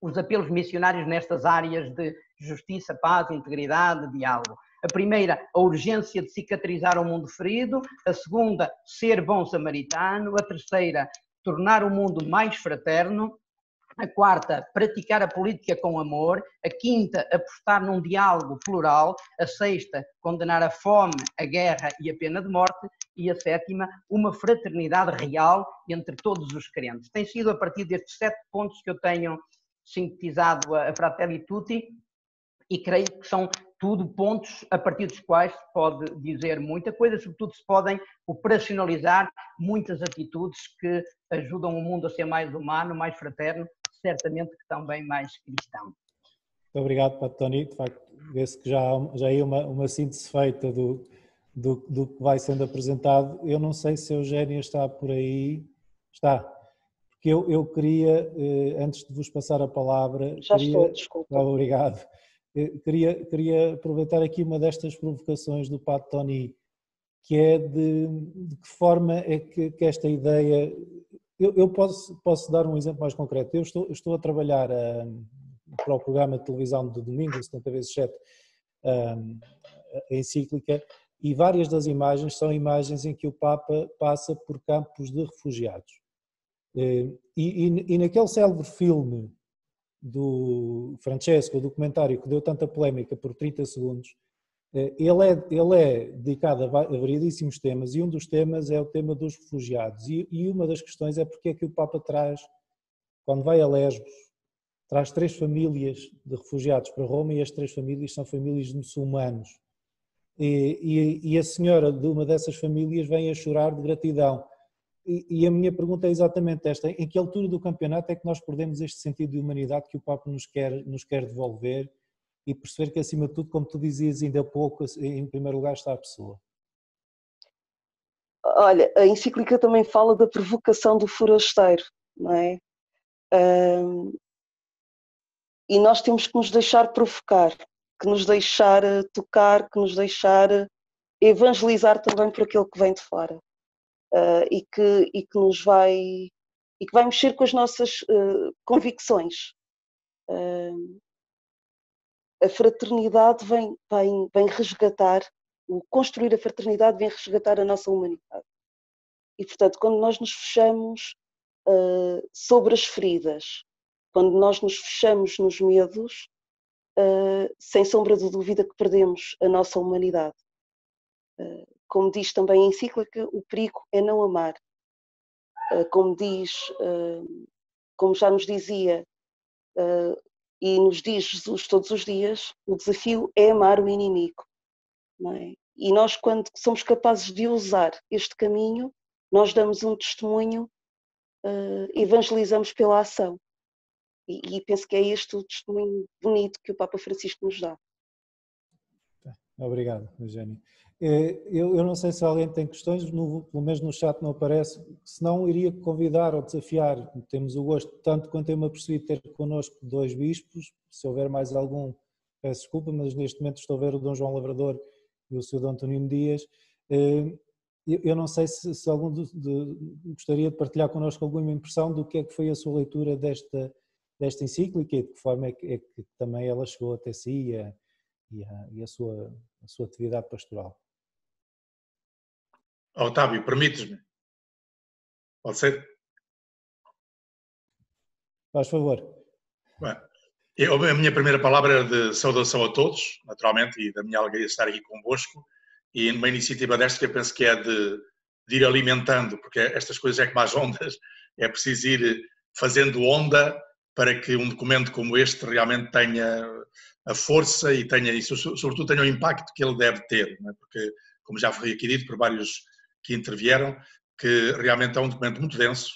os apelos missionários nestas áreas de justiça, paz, integridade, diálogo. A primeira, a urgência de cicatrizar o mundo ferido. A segunda, ser bom samaritano. A terceira, tornar o mundo mais fraterno. A quarta, praticar a política com amor. A quinta, apostar num diálogo plural. A sexta, condenar a fome, a guerra e a pena de morte. E a sétima, uma fraternidade real entre todos os crentes. Tem sido a partir destes 7 pontos que eu tenho sintetizado a Fratelli Tutti e creio que são tudo pontos a partir dos quais se pode dizer muita coisa, sobretudo se podem operacionalizar muitas atitudes que ajudam o mundo a ser mais humano, mais fraterno, certamente que também mais cristão. Muito obrigado, Padre Tony. De facto, vê-se que já é uma síntese feita do que vai sendo apresentado. Eu não sei se a Eugénia está por aí. Está. Porque eu queria, antes de vos passar a palavra... Estou, desculpa. Obrigado. Queria aproveitar aqui uma destas provocações do Padre Tony, que é de que forma é que esta ideia... Eu posso dar um exemplo mais concreto. Eu estou a trabalhar para o programa de televisão de domingo, 70x7, a encíclica, e várias das imagens são imagens em que o Papa passa por campos de refugiados. E naquele célebre filme do Francesco, o documentário que deu tanta polémica por 30 segundos, ele é dedicado a variedíssimos temas e um dos temas é o tema dos refugiados. E uma das questões é porque é que o Papa traz, quando vai a Lesbos, traz 3 famílias de refugiados para Roma e as 3 famílias são famílias de muçulmanos. E a senhora de uma dessas famílias vem a chorar de gratidão. E a minha pergunta é exatamente esta: em que altura do campeonato é que nós perdemos este sentido de humanidade que o Papa nos quer devolver e perceber que, acima de tudo, como tu dizias ainda há pouco, em primeiro lugar está a pessoa? Olha, a encíclica também fala da provocação do forasteiro, não é? E nós temos que nos deixar provocar, que nos deixar tocar, que nos deixar evangelizar também por aquele que vem de fora. E que nos vai mexer com as nossas convicções. A fraternidade vem resgatar, o construir a fraternidade vem resgatar a nossa humanidade. E, portanto, quando nós nos fechamos sobre as feridas, quando nós nos fechamos nos medos, sem sombra de dúvida que perdemos a nossa humanidade. Como diz também a encíclica, o perigo é não amar. Como já nos dizia e nos diz Jesus todos os dias, o desafio é amar o inimigo. Não é? E nós, quando somos capazes de usar este caminho, nós damos um testemunho, evangelizamos pela ação. E penso que é este o testemunho bonito que o Papa Francisco nos dá. Obrigado, Eugénia. Eu não sei se alguém tem questões, pelo menos no chat não aparece, senão iria convidar ou desafiar. Temos o gosto, tanto quanto eu me apercebi, de ter connosco 2 bispos. Se houver mais algum, peço desculpa, mas neste momento estou a ver o Dom João Lavrador e o Sr. Dom Antonino Dias. Eu não sei se algum gostaria de partilhar connosco alguma impressão do que é que foi a sua leitura desta encíclica e de que forma é que também ela chegou até si e a sua atividade pastoral. Otávio, permites-me? Pode ser? Faz favor. Bem, a minha primeira palavra era de saudação a todos, naturalmente, e da minha alegria de estar aqui convosco, e numa iniciativa desta que eu penso que é de ir alimentando, porque estas coisas é como as ondas, é preciso ir fazendo onda para que um documento como este realmente tenha a força e sobretudo tenha o impacto que ele deve ter, não é? Porque, como já foi aqui dito por vários que intervieram, que realmente é um documento muito denso,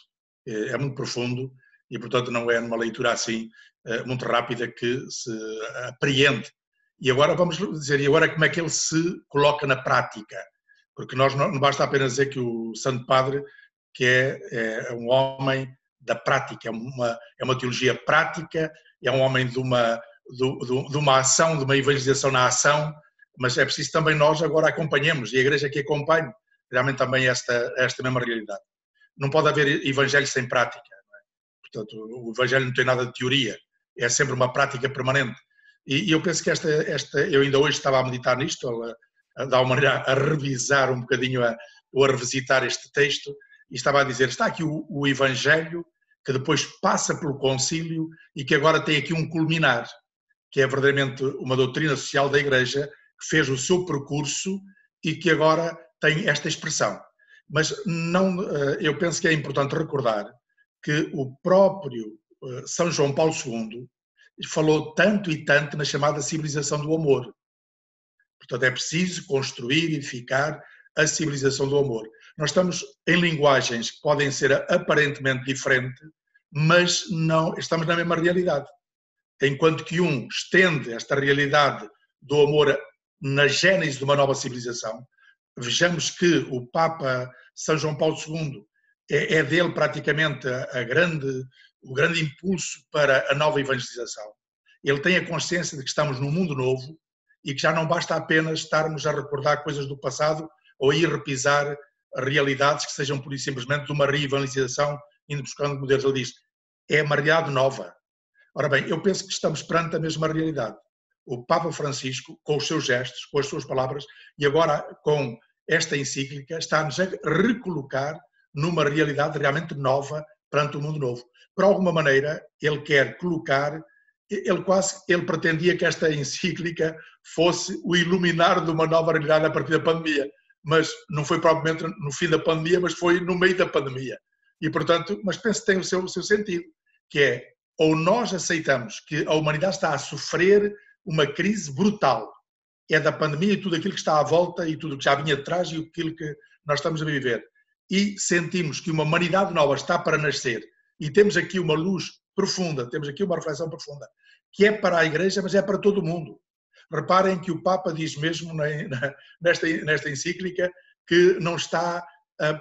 é muito profundo e, portanto, não é numa leitura assim muito rápida que se apreende. E agora vamos dizer, e agora como é que ele se coloca na prática? Porque nós não basta apenas dizer que o Santo Padre, que é um homem da prática, é uma teologia prática, é um homem de uma ação, de uma evangelização na ação, mas é preciso também nós agora acompanhemos, e a Igreja que acompanhe realmente também esta mesma realidade. Não pode haver evangelho sem prática, não é? Portanto, o evangelho não tem nada de teoria, é sempre uma prática permanente. E eu penso que eu ainda hoje estava a meditar nisto, de alguma maneira a revisar um bocadinho, ou a revisitar este texto, e estava a dizer, está aqui o evangelho, que depois passa pelo concílio e que agora tem aqui um culminar, que é verdadeiramente uma doutrina social da Igreja, que fez o seu percurso e que agora tem esta expressão. Mas não, eu penso que é importante recordar que o próprio São João Paulo II falou tanto e tanto na chamada civilização do amor. Portanto, é preciso construir e edificar a civilização do amor. Nós estamos em linguagens que podem ser aparentemente diferentes, mas não estamos na mesma realidade. Enquanto que um estende esta realidade do amor na gênese de uma nova civilização, vejamos que o Papa São João Paulo II é dele praticamente o grande impulso para a nova evangelização. Ele tem a consciência de que estamos num mundo novo e que já não basta apenas estarmos a recordar coisas do passado ou a ir repisar realidades que sejam pura e simplesmente de uma reevangelização indo buscando modelos. Ele diz, é uma realidade nova. Ora bem, eu penso que estamos perante a mesma realidade. O Papa Francisco, com os seus gestos, com as suas palavras, e agora com esta encíclica, está-nos a recolocar numa realidade realmente nova perante o mundo novo. Por alguma maneira, ele quer colocar, ele pretendia que esta encíclica fosse o iluminar de uma nova realidade a partir da pandemia, mas não foi propriamente no fim da pandemia, mas foi no meio da pandemia. E, portanto, mas penso que tem o seu sentido, que é, ou nós aceitamos que a humanidade está a sofrer uma crise brutal, é da pandemia e tudo aquilo que está à volta e tudo que já vinha de trás e aquilo que nós estamos a viver. E sentimos que uma humanidade nova está para nascer e temos aqui uma luz profunda, temos aqui uma reflexão profunda, que é para a Igreja, mas é para todo o mundo. Reparem que o Papa diz mesmo nesta encíclica que não está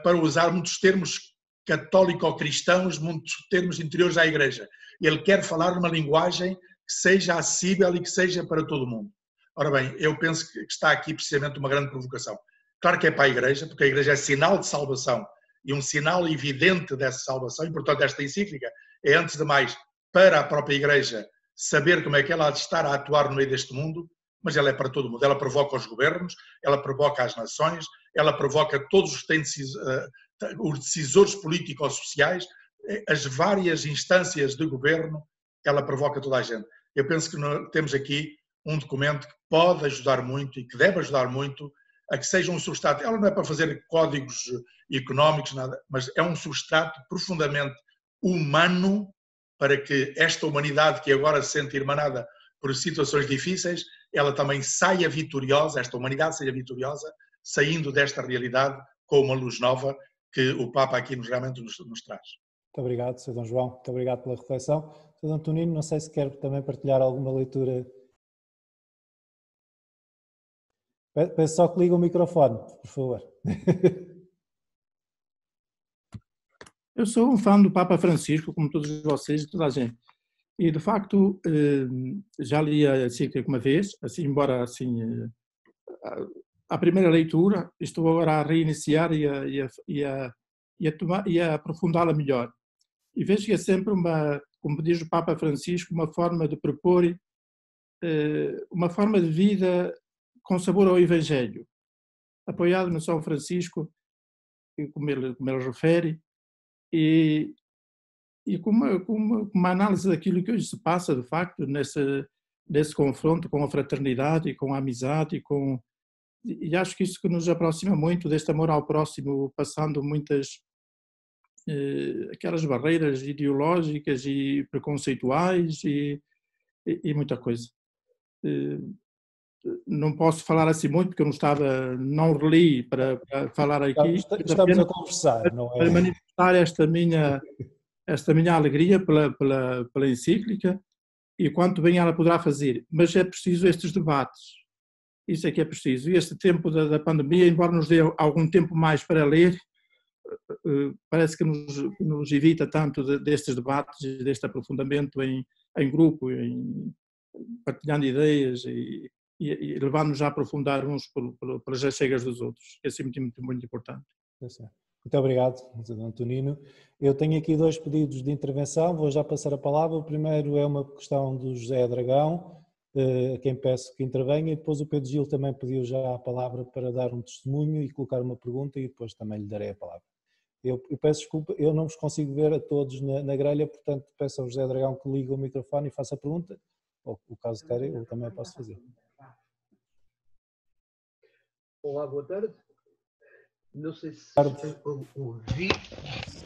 para usar muitos termos católico-cristãos, muitos termos interiores à Igreja. Ele quer falar numa linguagem que seja acessível e que seja para todo o mundo. Ora bem, eu penso que está aqui precisamente uma grande provocação. Claro que é para a Igreja, porque a Igreja é sinal de salvação e um sinal evidente dessa salvação, e portanto esta encíclica é antes de mais para a própria Igreja saber como é que ela há de estar a atuar no meio deste mundo, mas ela é para todo o mundo. Ela provoca os governos, ela provoca as nações, ela provoca todos os decisores políticos-sociais, as várias instâncias de governo, ela provoca toda a gente. Eu penso que temos aqui um documento que pode ajudar muito e que deve ajudar muito a que seja um substrato. Ela não é para fazer códigos económicos, nada, mas é um substrato profundamente humano para que esta humanidade que agora se sente irmanada por situações difíceis, ela também saia vitoriosa, esta humanidade seja vitoriosa, saindo desta realidade com uma luz nova que o Papa aqui realmente nos traz. Muito obrigado, Sr. Dom João, muito obrigado pela reflexão. Sr. Dom Antonino, não sei se quer também partilhar alguma leitura. Peço só que ligue o microfone, por favor. Eu sou um fã do Papa Francisco, como todos vocês e toda a gente. E, de facto, já li a encíclica uma vez, assim, embora assim, a primeira leitura, estou agora a reiniciar e a aprofundá-la melhor. E vejo que é sempre como diz o Papa Francisco, uma forma de propor uma forma de vida com sabor ao Evangelho, apoiado no São Francisco, como ele refere, e com uma análise daquilo que hoje se passa, de facto, nesse confronto com a fraternidade e com a amizade, e acho que isso que nos aproxima muito deste amor ao próximo, passando muitas aquelas barreiras ideológicas e preconceituais e muita coisa. Não posso falar assim muito porque eu não reli para falar aqui. Estamos a conversar, não é? Para manifestar esta minha alegria pela encíclica e quanto bem ela poderá fazer. Mas é preciso estes debates. Isso é que é preciso. E este tempo da pandemia, embora nos dê algum tempo mais para ler, parece que nos evita tanto destes debates e deste aprofundamento em grupo, partilhando ideias e levando-nos a aprofundar uns pelas chegas dos outros, que é sempre muito importante. Muito obrigado, Antonino. Eu tenho aqui 2 pedidos de intervenção, vou já passar a palavra. O primeiro é uma questão do José Dragão, a quem peço que intervenha, e depois o Pedro Gil também pediu já a palavra para dar um testemunho e colocar uma pergunta, e depois também lhe darei a palavra. Eu peço desculpa, eu não vos consigo ver a todos na grelha, portanto peço ao José Dragão que ligue o microfone e faça a pergunta, ou o caso queira, eu também posso fazer. Olá, boa tarde. Não sei se ouvi,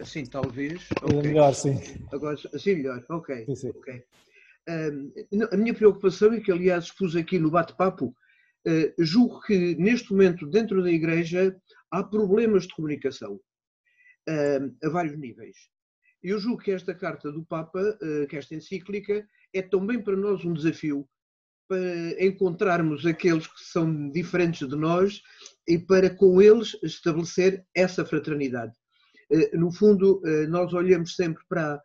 assim talvez. Okay. Melhor, sim. Agora, assim melhor, ok. Sim, sim. Okay. A minha preocupação, e que aliás expus aqui no bate-papo, julgo que neste momento dentro da Igreja há problemas de comunicação a vários níveis. Eu julgo que esta carta do Papa, que esta encíclica, é também para nós um desafio para encontrarmos aqueles que são diferentes de nós e para com eles estabelecer essa fraternidade. No fundo, nós olhamos sempre para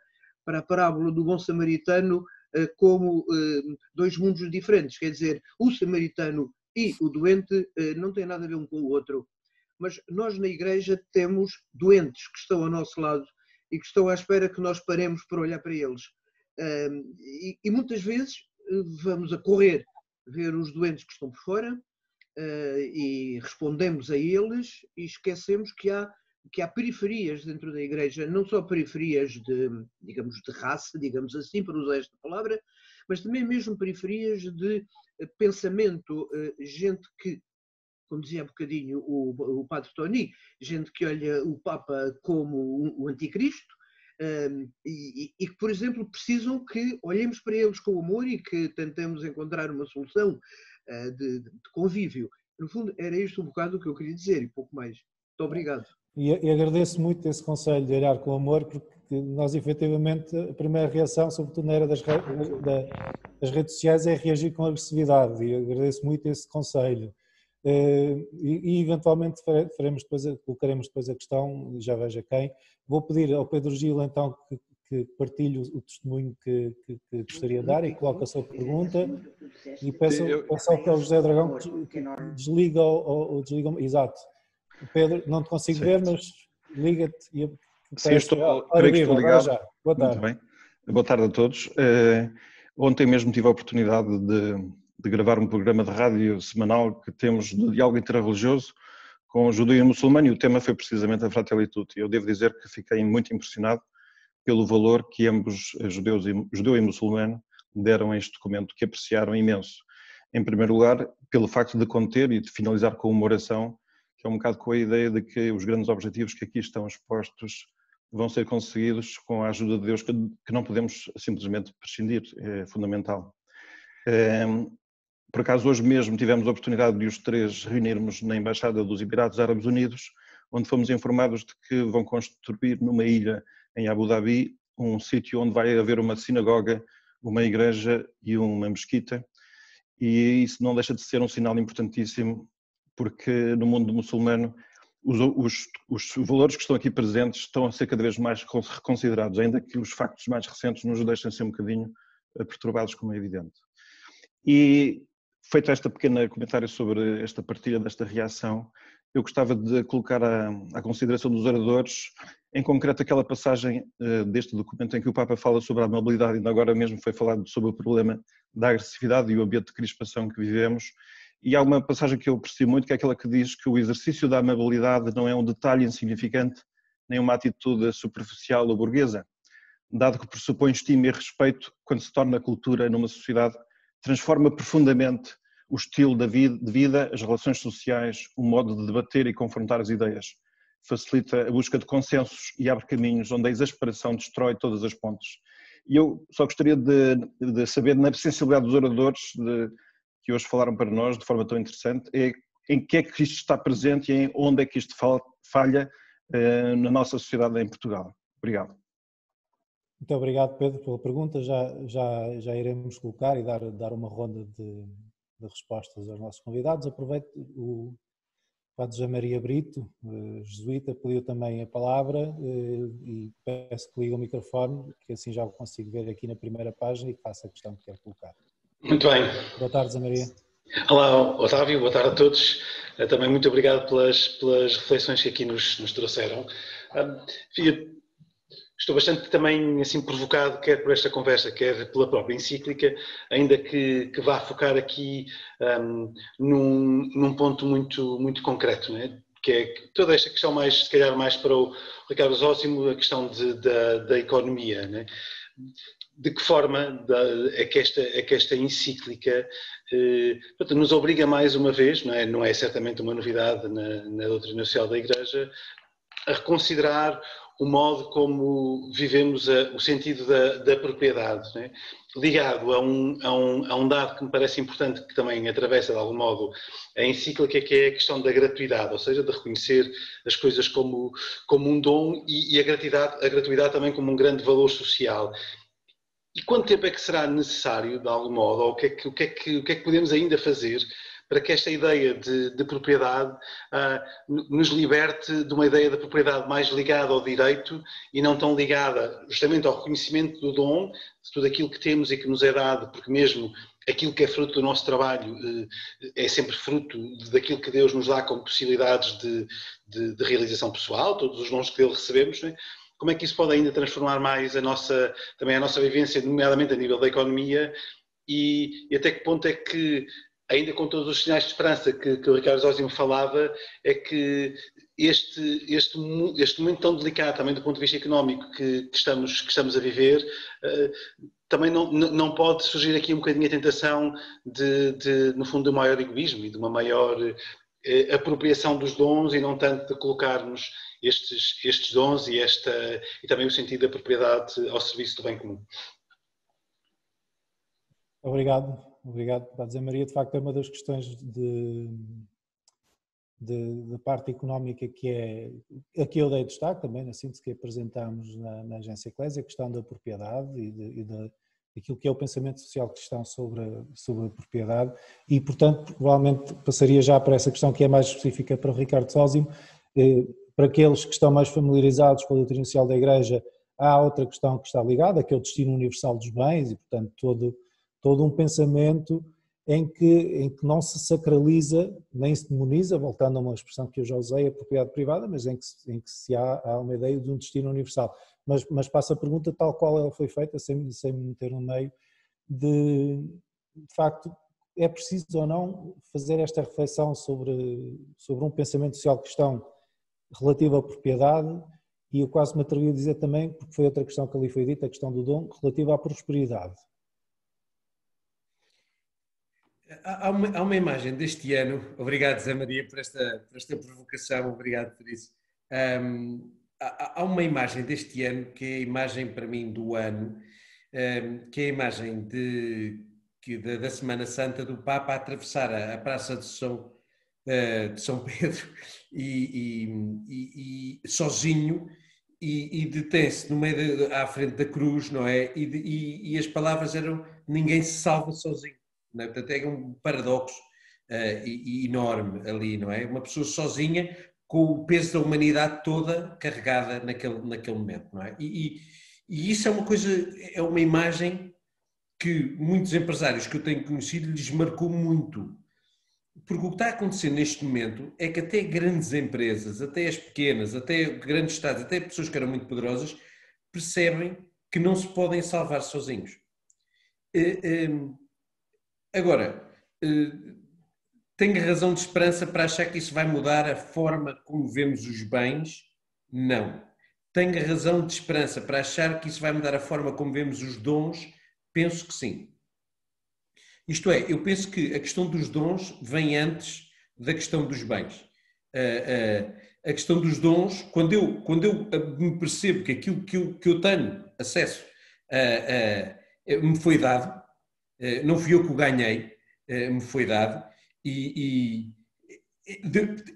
a parábola do bom samaritano como 2 mundos diferentes, quer dizer, o samaritano e o doente não têm nada a ver um com o outro. Mas nós na Igreja temos doentes que estão ao nosso lado e que estão à espera que nós paremos para olhar para eles. E muitas vezes vamos a correr ver os doentes que estão por fora e respondemos a eles e esquecemos que há periferias dentro da Igreja, não só periferias de raça, digamos assim, para usar esta palavra, mas também mesmo periferias de pensamento, gente que, como dizia há bocadinho o Padre Tony, gente que olha o Papa como o anticristo, e que, por exemplo, precisam que olhemos para eles com amor e que tentemos encontrar uma solução de convívio. No fundo, era isto um bocado o que eu queria dizer e pouco mais. Muito obrigado. E agradeço muito esse conselho de olhar com amor, porque nós, efetivamente, a primeira reação, sobretudo na era das redes sociais, é reagir com agressividade, e agradeço muito esse conselho. E eventualmente colocaremos depois a questão, já vejo a quem. Vou pedir ao Pedro Gil então que partilhe o testemunho que gostaria de dar e coloque a sua pergunta, e peço ao José Dragão que desliga exato. Pedro, não te consigo ver, mas liga-te e sim, creio que estou ligado. Já. Boa tarde. Muito bem. Boa tarde a todos. Ontem mesmo tive a oportunidade de gravar um programa de rádio semanal que temos de diálogo interreligioso com judeu e muçulmano, e o tema foi precisamente a Fratelli Tutti. Eu devo dizer que fiquei muito impressionado pelo valor que ambos, judeu e muçulmano, deram a este documento, que apreciaram imenso. Em primeiro lugar, pelo facto de conter e de finalizar com uma oração, que é um bocado com a ideia de que os grandes objetivos que aqui estão expostos vão ser conseguidos com a ajuda de Deus, que não podemos simplesmente prescindir, é fundamental. Por acaso, hoje mesmo tivemos a oportunidade de os 3 reunirmos na Embaixada dos Emirados Árabes Unidos, onde fomos informados de que vão construir numa ilha em Abu Dhabi um sítio onde vai haver uma sinagoga, uma igreja e uma mesquita, e isso não deixa de ser um sinal importantíssimo, porque no mundo muçulmano os valores que estão aqui presentes estão a ser cada vez mais reconsiderados, ainda que os factos mais recentes nos deixem ser um bocadinho perturbados, como é evidente. E feito este pequeno comentário sobre esta partilha, desta reação, eu gostava de colocar à consideração dos oradores, em concreto aquela passagem deste documento em que o Papa fala sobre a amabilidade, ainda agora mesmo foi falado sobre o problema da agressividade e o ambiente de crispação que vivemos, e há uma passagem que eu aprecio muito, que é aquela que diz que o exercício da amabilidade não é um detalhe insignificante, nem uma atitude superficial ou burguesa, dado que pressupõe estima e respeito quando se torna cultura numa sociedade, transforma profundamente o estilo de vida, as relações sociais, o modo de debater e confrontar as ideias. Facilita a busca de consensos e abre caminhos onde a exasperação destrói todas as pontes. E eu só gostaria de saber, na sensibilidade dos oradores que hoje falaram para nós de forma tão interessante, em que é que isto está presente e em onde é que isto falha na nossa sociedade em Portugal. Obrigado. Muito obrigado, Pedro, pela pergunta. Já iremos colocar e dar uma ronda de respostas aos nossos convidados. Aproveito Padre José Maria Brito, jesuíta, pediu também a palavra e peço que ligue o microfone, que assim já o consigo ver aqui na primeira página e que faça a questão que quer colocar. Muito bem. Boa tarde, José Maria. Olá, Otávio, boa tarde a todos. Também muito obrigado pelas reflexões que aqui nos trouxeram. Estou bastante também assim provocado, quer por esta conversa, quer pela própria encíclica, ainda que vá focar aqui num ponto muito concreto, não é? Que é toda esta questão mais, se calhar mais para o Ricardo Zósimo, a questão da economia, não é? De que forma é que esta encíclica nos obriga mais uma vez, não é certamente uma novidade na doutrina social da Igreja, a reconsiderar o modo como vivemos o sentido da propriedade, não é? Ligado a um dado que me parece importante, que também atravessa de algum modo a encíclica, que é a questão da gratuidade, ou seja, de reconhecer as coisas como um dom e a gratuidade também como um grande valor social. E quanto tempo é que será necessário, de algum modo, ou o que é que podemos ainda fazer para que esta ideia de propriedade nos liberte de uma ideia de propriedade mais ligada ao direito e não tão ligada justamente ao reconhecimento do dom, de tudo aquilo que temos e que nos é dado, porque mesmo aquilo que é fruto do nosso trabalho é sempre fruto daquilo que Deus nos dá como possibilidades de realização pessoal, todos os dons que dele recebemos, não é? Como é que isso pode ainda transformar mais também a nossa vivência, nomeadamente a nível da economia, e até que ponto é que, ainda com todos os sinais de esperança que o Ricardo Zósimo falava, é que este momento tão delicado também do ponto de vista económico que estamos a viver, também não pode surgir aqui um bocadinho a tentação no fundo, de um maior egoísmo e de uma maior apropriação dos dons e não tanto de colocarmos estes dons e também o sentido da propriedade ao serviço do bem comum. Obrigado, Padre José Maria. De facto, é uma das questões da parte económica que aqui eu dei destaque também na síntese que apresentámos na Agência Eclésia, a questão da propriedade e daquilo que é o pensamento social cristão sobre a propriedade e, portanto, provavelmente passaria já para essa questão que é mais específica para o Ricardo Zósimo. Para aqueles que estão mais familiarizados com a doutrina social da Igreja, há outra questão que está ligada, que é o destino universal dos bens e, portanto, todo um pensamento em que não se sacraliza, nem se demoniza, voltando a uma expressão que eu já usei, a propriedade privada, mas em que há uma ideia de um destino universal. Mas passo a pergunta tal qual ela foi feita, sem me meter no meio, de facto, é preciso ou não fazer esta reflexão sobre um pensamento social cristão relativo à propriedade, e eu quase me atrevi a dizer também, porque foi outra questão que ali foi dita, a questão do dom, relativa à prosperidade. Há uma imagem deste ano, obrigado Zé Maria por esta provocação, obrigado por isso. Há uma imagem deste ano que é a imagem para mim do ano, que é a imagem da Semana Santa do Papa a atravessar a Praça de São Pedro e sozinho e detém-se no meio à frente da cruz, não é? E as palavras eram: ninguém se salva sozinho. Não é? Portanto, é um paradoxo enorme ali, não é? Uma pessoa sozinha com o peso da humanidade toda carregada naquele momento, não é? E isso é uma coisa, é uma imagem que muitos empresários que eu tenho conhecido lhes marcou muito. Porque o que está a acontecer neste momento é que até grandes empresas, até as pequenas, até grandes estados, até pessoas que eram muito poderosas, percebem que não se podem salvar sozinhos. Agora, tenho razão de esperança para achar que isso vai mudar a forma como vemos os bens? Não. Tenho razão de esperança para achar que isso vai mudar a forma como vemos os dons? Penso que sim. Isto é, eu penso que a questão dos dons vem antes da questão dos bens. A questão dos dons, quando eu me percebo que aquilo que eu tenho acesso me foi dado, não fui eu que o ganhei, me foi dado, e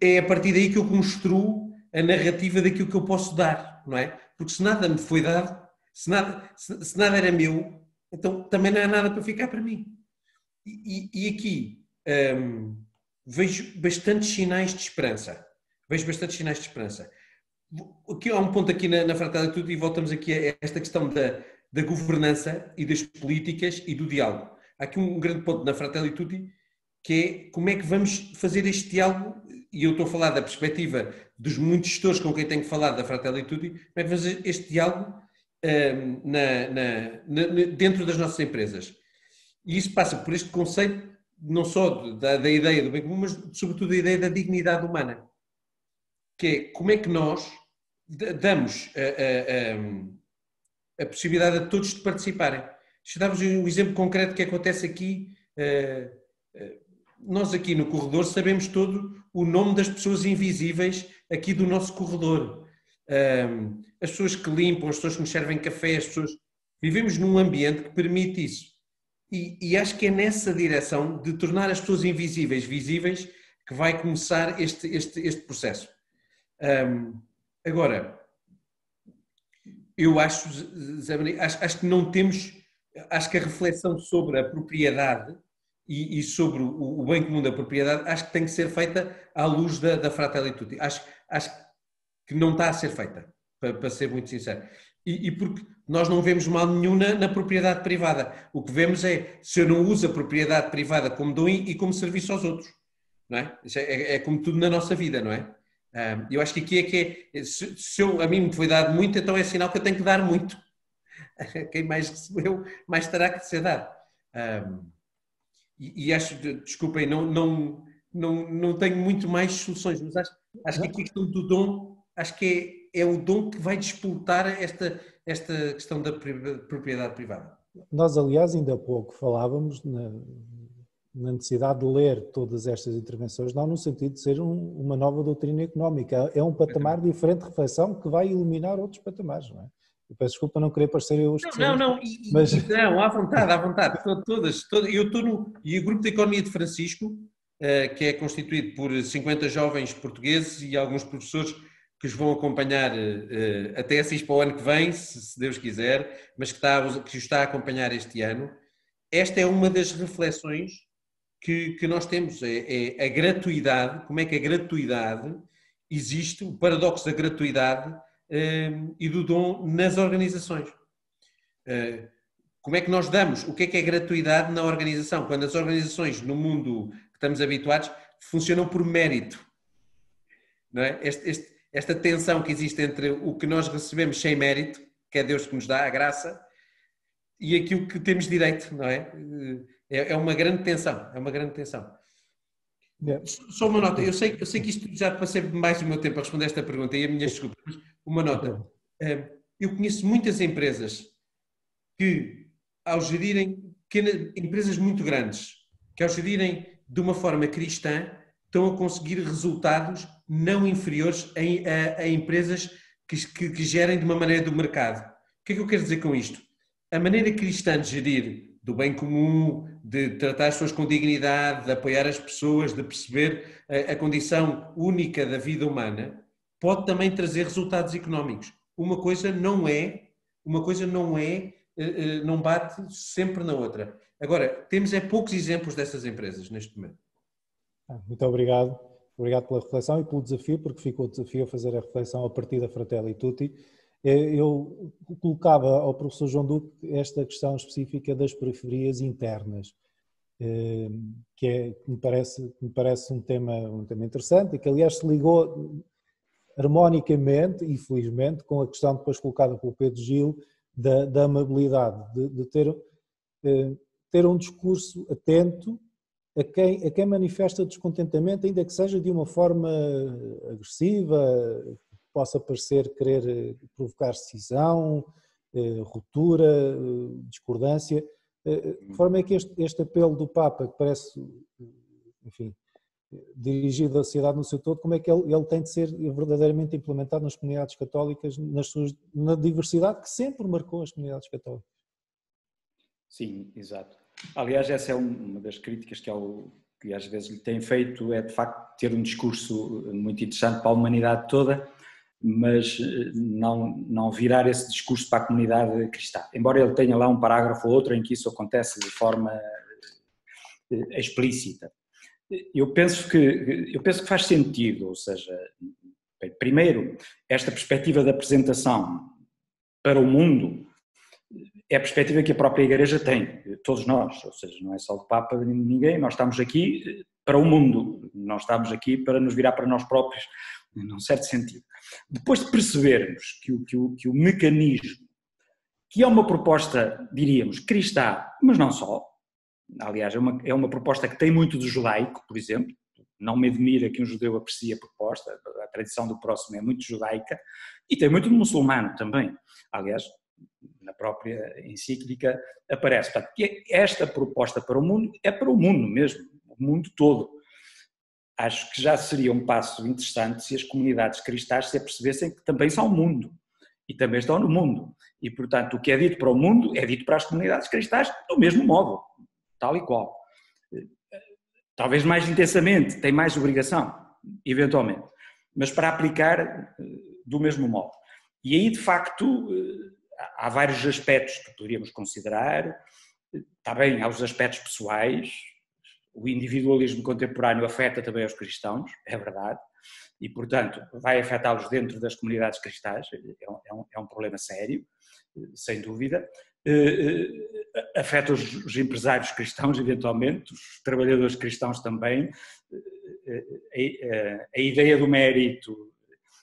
é a partir daí que eu construo a narrativa daquilo que eu posso dar, não é? Porque se nada me foi dado, se nada era meu, então também não há nada para ficar para mim. E aqui, vejo bastantes sinais de esperança. Aqui há um ponto aqui na Fratelli Tutti e voltamos aqui a esta questão da governança e das políticas e do diálogo. Há aqui um grande ponto na Fratelli Tutti que é como é que vamos fazer este diálogo, e eu estou a falar da perspectiva dos muitos gestores com quem tenho falado da Fratelli Tutti, como é que vamos fazer este diálogo dentro das nossas empresas. E isso passa por este conceito, não só da ideia do bem comum, mas sobretudo da ideia da dignidade humana. Que é como é que nós damos a possibilidade a todos de participarem. Se darmos um exemplo concreto que acontece aqui, nós aqui no corredor sabemos todo o nome das pessoas invisíveis aqui do nosso corredor. As pessoas que limpam, as pessoas que nos servem café, as pessoas... Vivemos num ambiente que permite isso. E acho que é nessa direção de tornar as pessoas invisíveis visíveis que vai começar este processo. Agora, eu acho, Zé Maria, acho que não temos, acho que a reflexão sobre a propriedade e sobre o bem comum da propriedade, acho que tem que ser feita à luz da Fratelli Tutti. Acho que não está a ser feita, para ser muito sincero. E porque nós não vemos mal nenhum na propriedade privada. O que vemos é se eu não uso a propriedade privada como dom e como serviço aos outros. Não é? Isso é como tudo na nossa vida, não é? Eu acho que aqui a mim me foi dado muito, então é sinal que eu tenho que dar muito. Quem mais recebeu, mais terá que ser dado. E acho, desculpem, não tenho muito mais soluções, mas acho que aqui a questão do dom, acho que é o dom que vai disputar esta questão da propriedade privada. Nós, aliás, ainda há pouco falávamos na necessidade de ler todas estas intervenções, não no sentido de ser uma nova doutrina económica, é um patamar diferente de reflexão que vai eliminar outros patamares, não é? Eu peço desculpa não querer parecer eu... Não, não, à vontade, todas. Eu estou e o Grupo de Economia de Francisco, que é constituído por 50 jovens portugueses e alguns professores que os vão acompanhar até a CISPA o ano que vem, se Deus quiser, mas que os está a acompanhar este ano. Esta é uma das reflexões que nós temos, é a gratuidade, como é que a gratuidade existe, o paradoxo da gratuidade e do dom nas organizações. Como é que nós damos, o que é gratuidade na organização? Quando as organizações, no mundo que estamos habituados, funcionam por mérito. Não é? Esta tensão que existe entre o que nós recebemos sem mérito, que é Deus que nos dá a graça, e aquilo que temos direito, não é? É uma grande tensão, Só uma nota, eu sei que isto já passei mais do meu tempo a responder esta pergunta e a minha desculpa, mas uma nota. Eu conheço muitas empresas que, ao gerirem empresas muito grandes, que ao gerirem de uma forma cristã, estão a conseguir resultados não inferiores a empresas que gerem de uma maneira do mercado. O que é que eu quero dizer com isto? A maneira cristã de gerir do bem comum, de tratar as pessoas com dignidade, de apoiar as pessoas, de perceber a condição única da vida humana, pode também trazer resultados económicos. Uma coisa não bate sempre na outra. Agora, temos poucos exemplos dessas empresas neste momento. Muito obrigado. Obrigado pela reflexão e pelo desafio, porque ficou o desafio a fazer a reflexão a partir da Fratelli Tutti. Eu colocava ao professor João Duque esta questão específica das periferias internas, que me parece um tema interessante e que, aliás, se ligou harmonicamente e felizmente com a questão depois colocada pelo Pedro Gil da amabilidade, de ter um discurso atento a quem manifesta descontentamento, ainda que seja de uma forma agressiva, possa parecer querer provocar cisão, ruptura, discordância. De forma é que este apelo do Papa, que parece, enfim, dirigido à sociedade no seu todo, como é que ele tem de ser verdadeiramente implementado nas comunidades católicas, na diversidade que sempre marcou as comunidades católicas? Sim, exato. Aliás, essa é uma das críticas que às vezes lhe tem feito, é de facto ter um discurso muito interessante para a humanidade toda, mas não virar esse discurso para a comunidade cristã. Embora ele tenha lá um parágrafo ou outro em que isso acontece de forma explícita. Eu penso que faz sentido, ou seja, bem, primeiro, esta perspectiva da apresentação para o mundo é a perspectiva que a própria Igreja tem, todos nós, ou seja, não é só do Papa nem de ninguém, nós estamos aqui para o mundo, não estamos aqui para nos virar para nós próprios, num certo sentido. Depois de percebermos que o mecanismo, que é uma proposta, diríamos, cristã, mas não só, aliás, é uma proposta que tem muito de judaico, por exemplo, não me admira que um judeu aprecie a proposta, a tradição do próximo é muito judaica, e tem muito de muçulmano também, aliás, na própria encíclica aparece. Portanto, esta proposta para o mundo é para o mundo mesmo, o mundo todo. Acho que já seria um passo interessante se as comunidades cristãs se apercebessem que também são o mundo e também estão no mundo. E, portanto, o que é dito para o mundo é dito para as comunidades cristãs do mesmo modo, tal e qual. Talvez mais intensamente, tem mais obrigação, eventualmente, mas para aplicar do mesmo modo. E aí, de facto, há vários aspectos que poderíamos considerar. Está bem, há os aspectos pessoais, o individualismo contemporâneo afeta também os cristãos, é verdade, e, portanto, vai afetá-los dentro das comunidades cristãs, é um problema sério, sem dúvida. Afeta os empresários cristãos, eventualmente, os trabalhadores cristãos também, a ideia do mérito,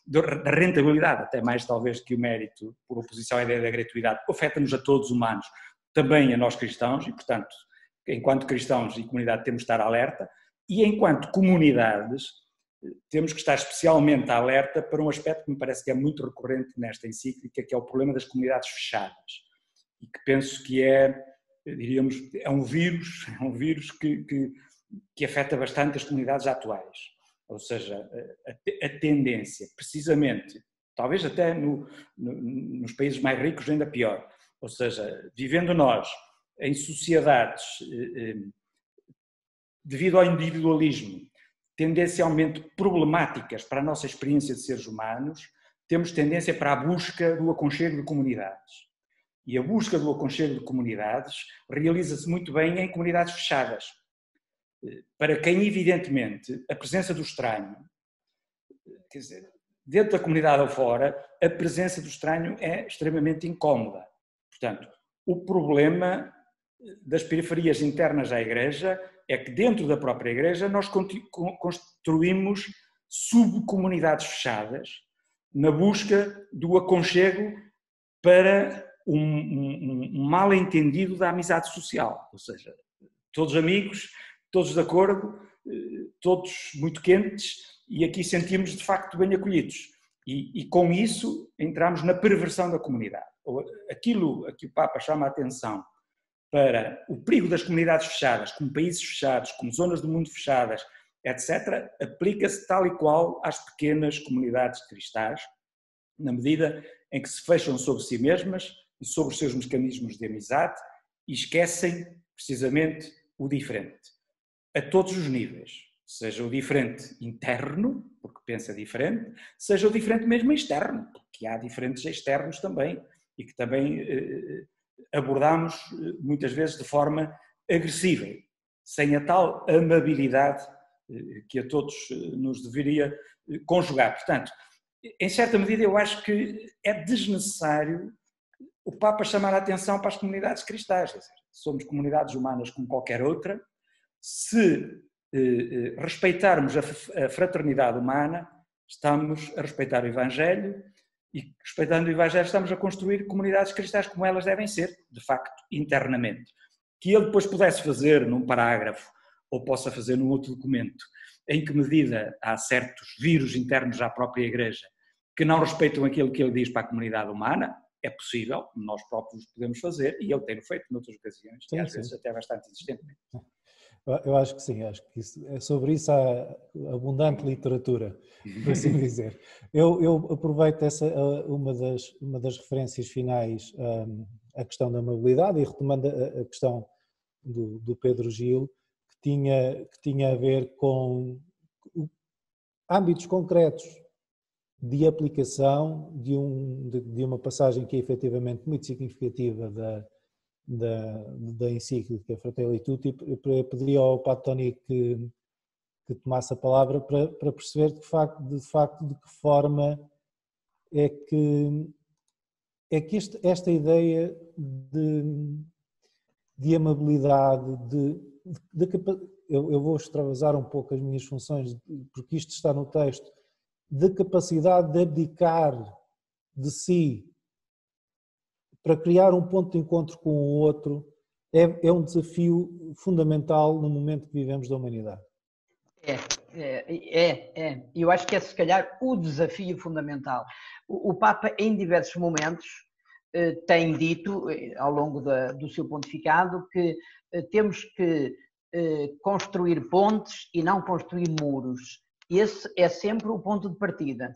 da rentabilidade, até mais talvez que o mérito, por oposição à ideia da gratuidade, afeta-nos a todos humanos, também a nós cristãos, e, portanto, enquanto cristãos e comunidade temos de estar alerta, e enquanto comunidades temos que estar especialmente alerta para um aspecto que me parece que é muito recorrente nesta encíclica, que é o problema das comunidades fechadas, e que penso que diríamos, é um vírus que afeta bastante as comunidades atuais, ou seja, a tendência, precisamente, talvez até nos países mais ricos ainda pior, ou seja, vivendo nós em sociedades, devido ao individualismo, tendencialmente problemáticas para a nossa experiência de seres humanos, temos tendência para a busca do aconchego de comunidades. E a busca do aconchego de comunidades realiza-se muito bem em comunidades fechadas. Para quem, evidentemente, a presença do estranho, quer dizer, dentro da comunidade ou fora, a presença do estranho é extremamente incómoda. Portanto, o problema das periferias internas à Igreja é que dentro da própria Igreja nós construímos subcomunidades fechadas na busca do aconchego para um mal-entendido da amizade social, ou seja, todos amigos, todos de acordo, todos muito quentes e aqui sentimos de facto bem acolhidos e com isso entramos na perversão da comunidade. Aquilo a que o Papa chama a atenção para o perigo das comunidades fechadas, como países fechados, como zonas do mundo fechadas, etc., aplica-se tal e qual às pequenas comunidades cristãs, na medida em que se fecham sobre si mesmas e sobre os seus mecanismos de amizade e esquecem, precisamente, o diferente. A todos os níveis, seja o diferente interno, porque pensa diferente, seja o diferente mesmo externo, porque há diferentes externos também, e que também abordamos muitas vezes de forma agressiva, sem a tal amabilidade que a todos nos deveria conjugar. Portanto, em certa medida eu acho que é desnecessário o Papa chamar a atenção para as comunidades cristãs. Somos comunidades humanas como qualquer outra. Se respeitarmos a fraternidade humana, estamos a respeitar o Evangelho e, respeitando o Evangelho, estamos a construir comunidades cristãs como elas devem ser, de facto, internamente. Que ele depois pudesse fazer num parágrafo ou possa fazer num outro documento, em que medida há certos vírus internos à própria Igreja que não respeitam aquilo que ele diz para a comunidade humana, é possível, nós próprios podemos fazer, e ele tem feito noutras ocasiões, e às vezes até bastante insistentemente. Eu acho que sim, acho que sobre isso há abundante literatura, por assim dizer. Eu aproveito uma das referências finais à questão da mobilidade e retomando a questão do Pedro Gil, que tinha a ver com âmbitos concretos de aplicação de uma passagem que é efetivamente muito significativa da encíclica Fratelli Tutti. Eu pedi ao Padre Tony que tomasse a palavra para perceber de facto de que forma é que esta ideia de amabilidade, eu vou extravasar um pouco as minhas funções, porque isto está no texto, de capacidade de abdicar de si para criar um ponto de encontro com o outro, é um desafio fundamental no momento que vivemos da humanidade. Eu acho que é, se calhar, o desafio fundamental. O Papa, em diversos momentos, tem dito, ao longo do seu pontificado, que temos que construir pontes e não construir muros. Esse é sempre o ponto de partida.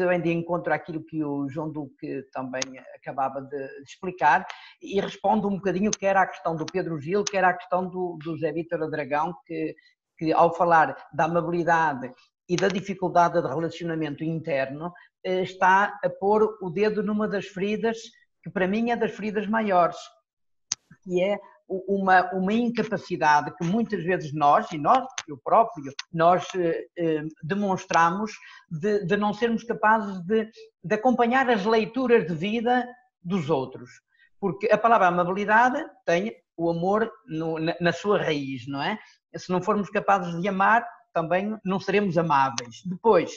Vem de encontro àquilo que o João Duque também acabava de explicar e responde um bocadinho quer à questão do Pedro Gil, quer à questão do José Vítor Adragão, que ao falar da amabilidade e da dificuldade de relacionamento interno, está a pôr o dedo numa das feridas, que para mim é das feridas maiores, que é uma incapacidade que muitas vezes eu próprio, demonstramos de não sermos capazes de acompanhar as leituras de vida dos outros. Porque a palavra amabilidade tem o amor na sua raiz, não é? Se não formos capazes de amar, também não seremos amáveis. Depois,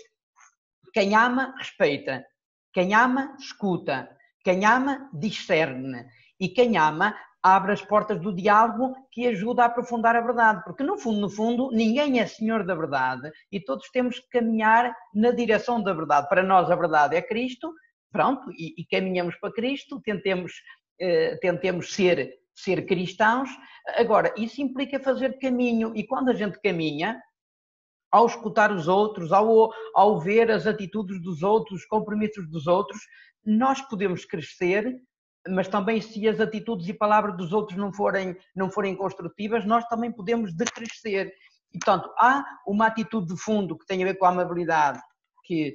quem ama, respeita. Quem ama, escuta. Quem ama, discerne. E quem ama, abre as portas do diálogo que ajuda a aprofundar a verdade. Porque, no fundo, ninguém é senhor da verdade e todos temos que caminhar na direção da verdade. Para nós, a verdade é Cristo, pronto, e caminhamos para Cristo, tentemos ser cristãos. Agora, isso implica fazer caminho, e quando a gente caminha, ao escutar os outros, ao ver as atitudes dos outros, os compromissos dos outros, nós podemos crescer, mas também se as atitudes e palavras dos outros não forem construtivas, nós também podemos decrescer. E, portanto, há uma atitude de fundo que tem a ver com a amabilidade, que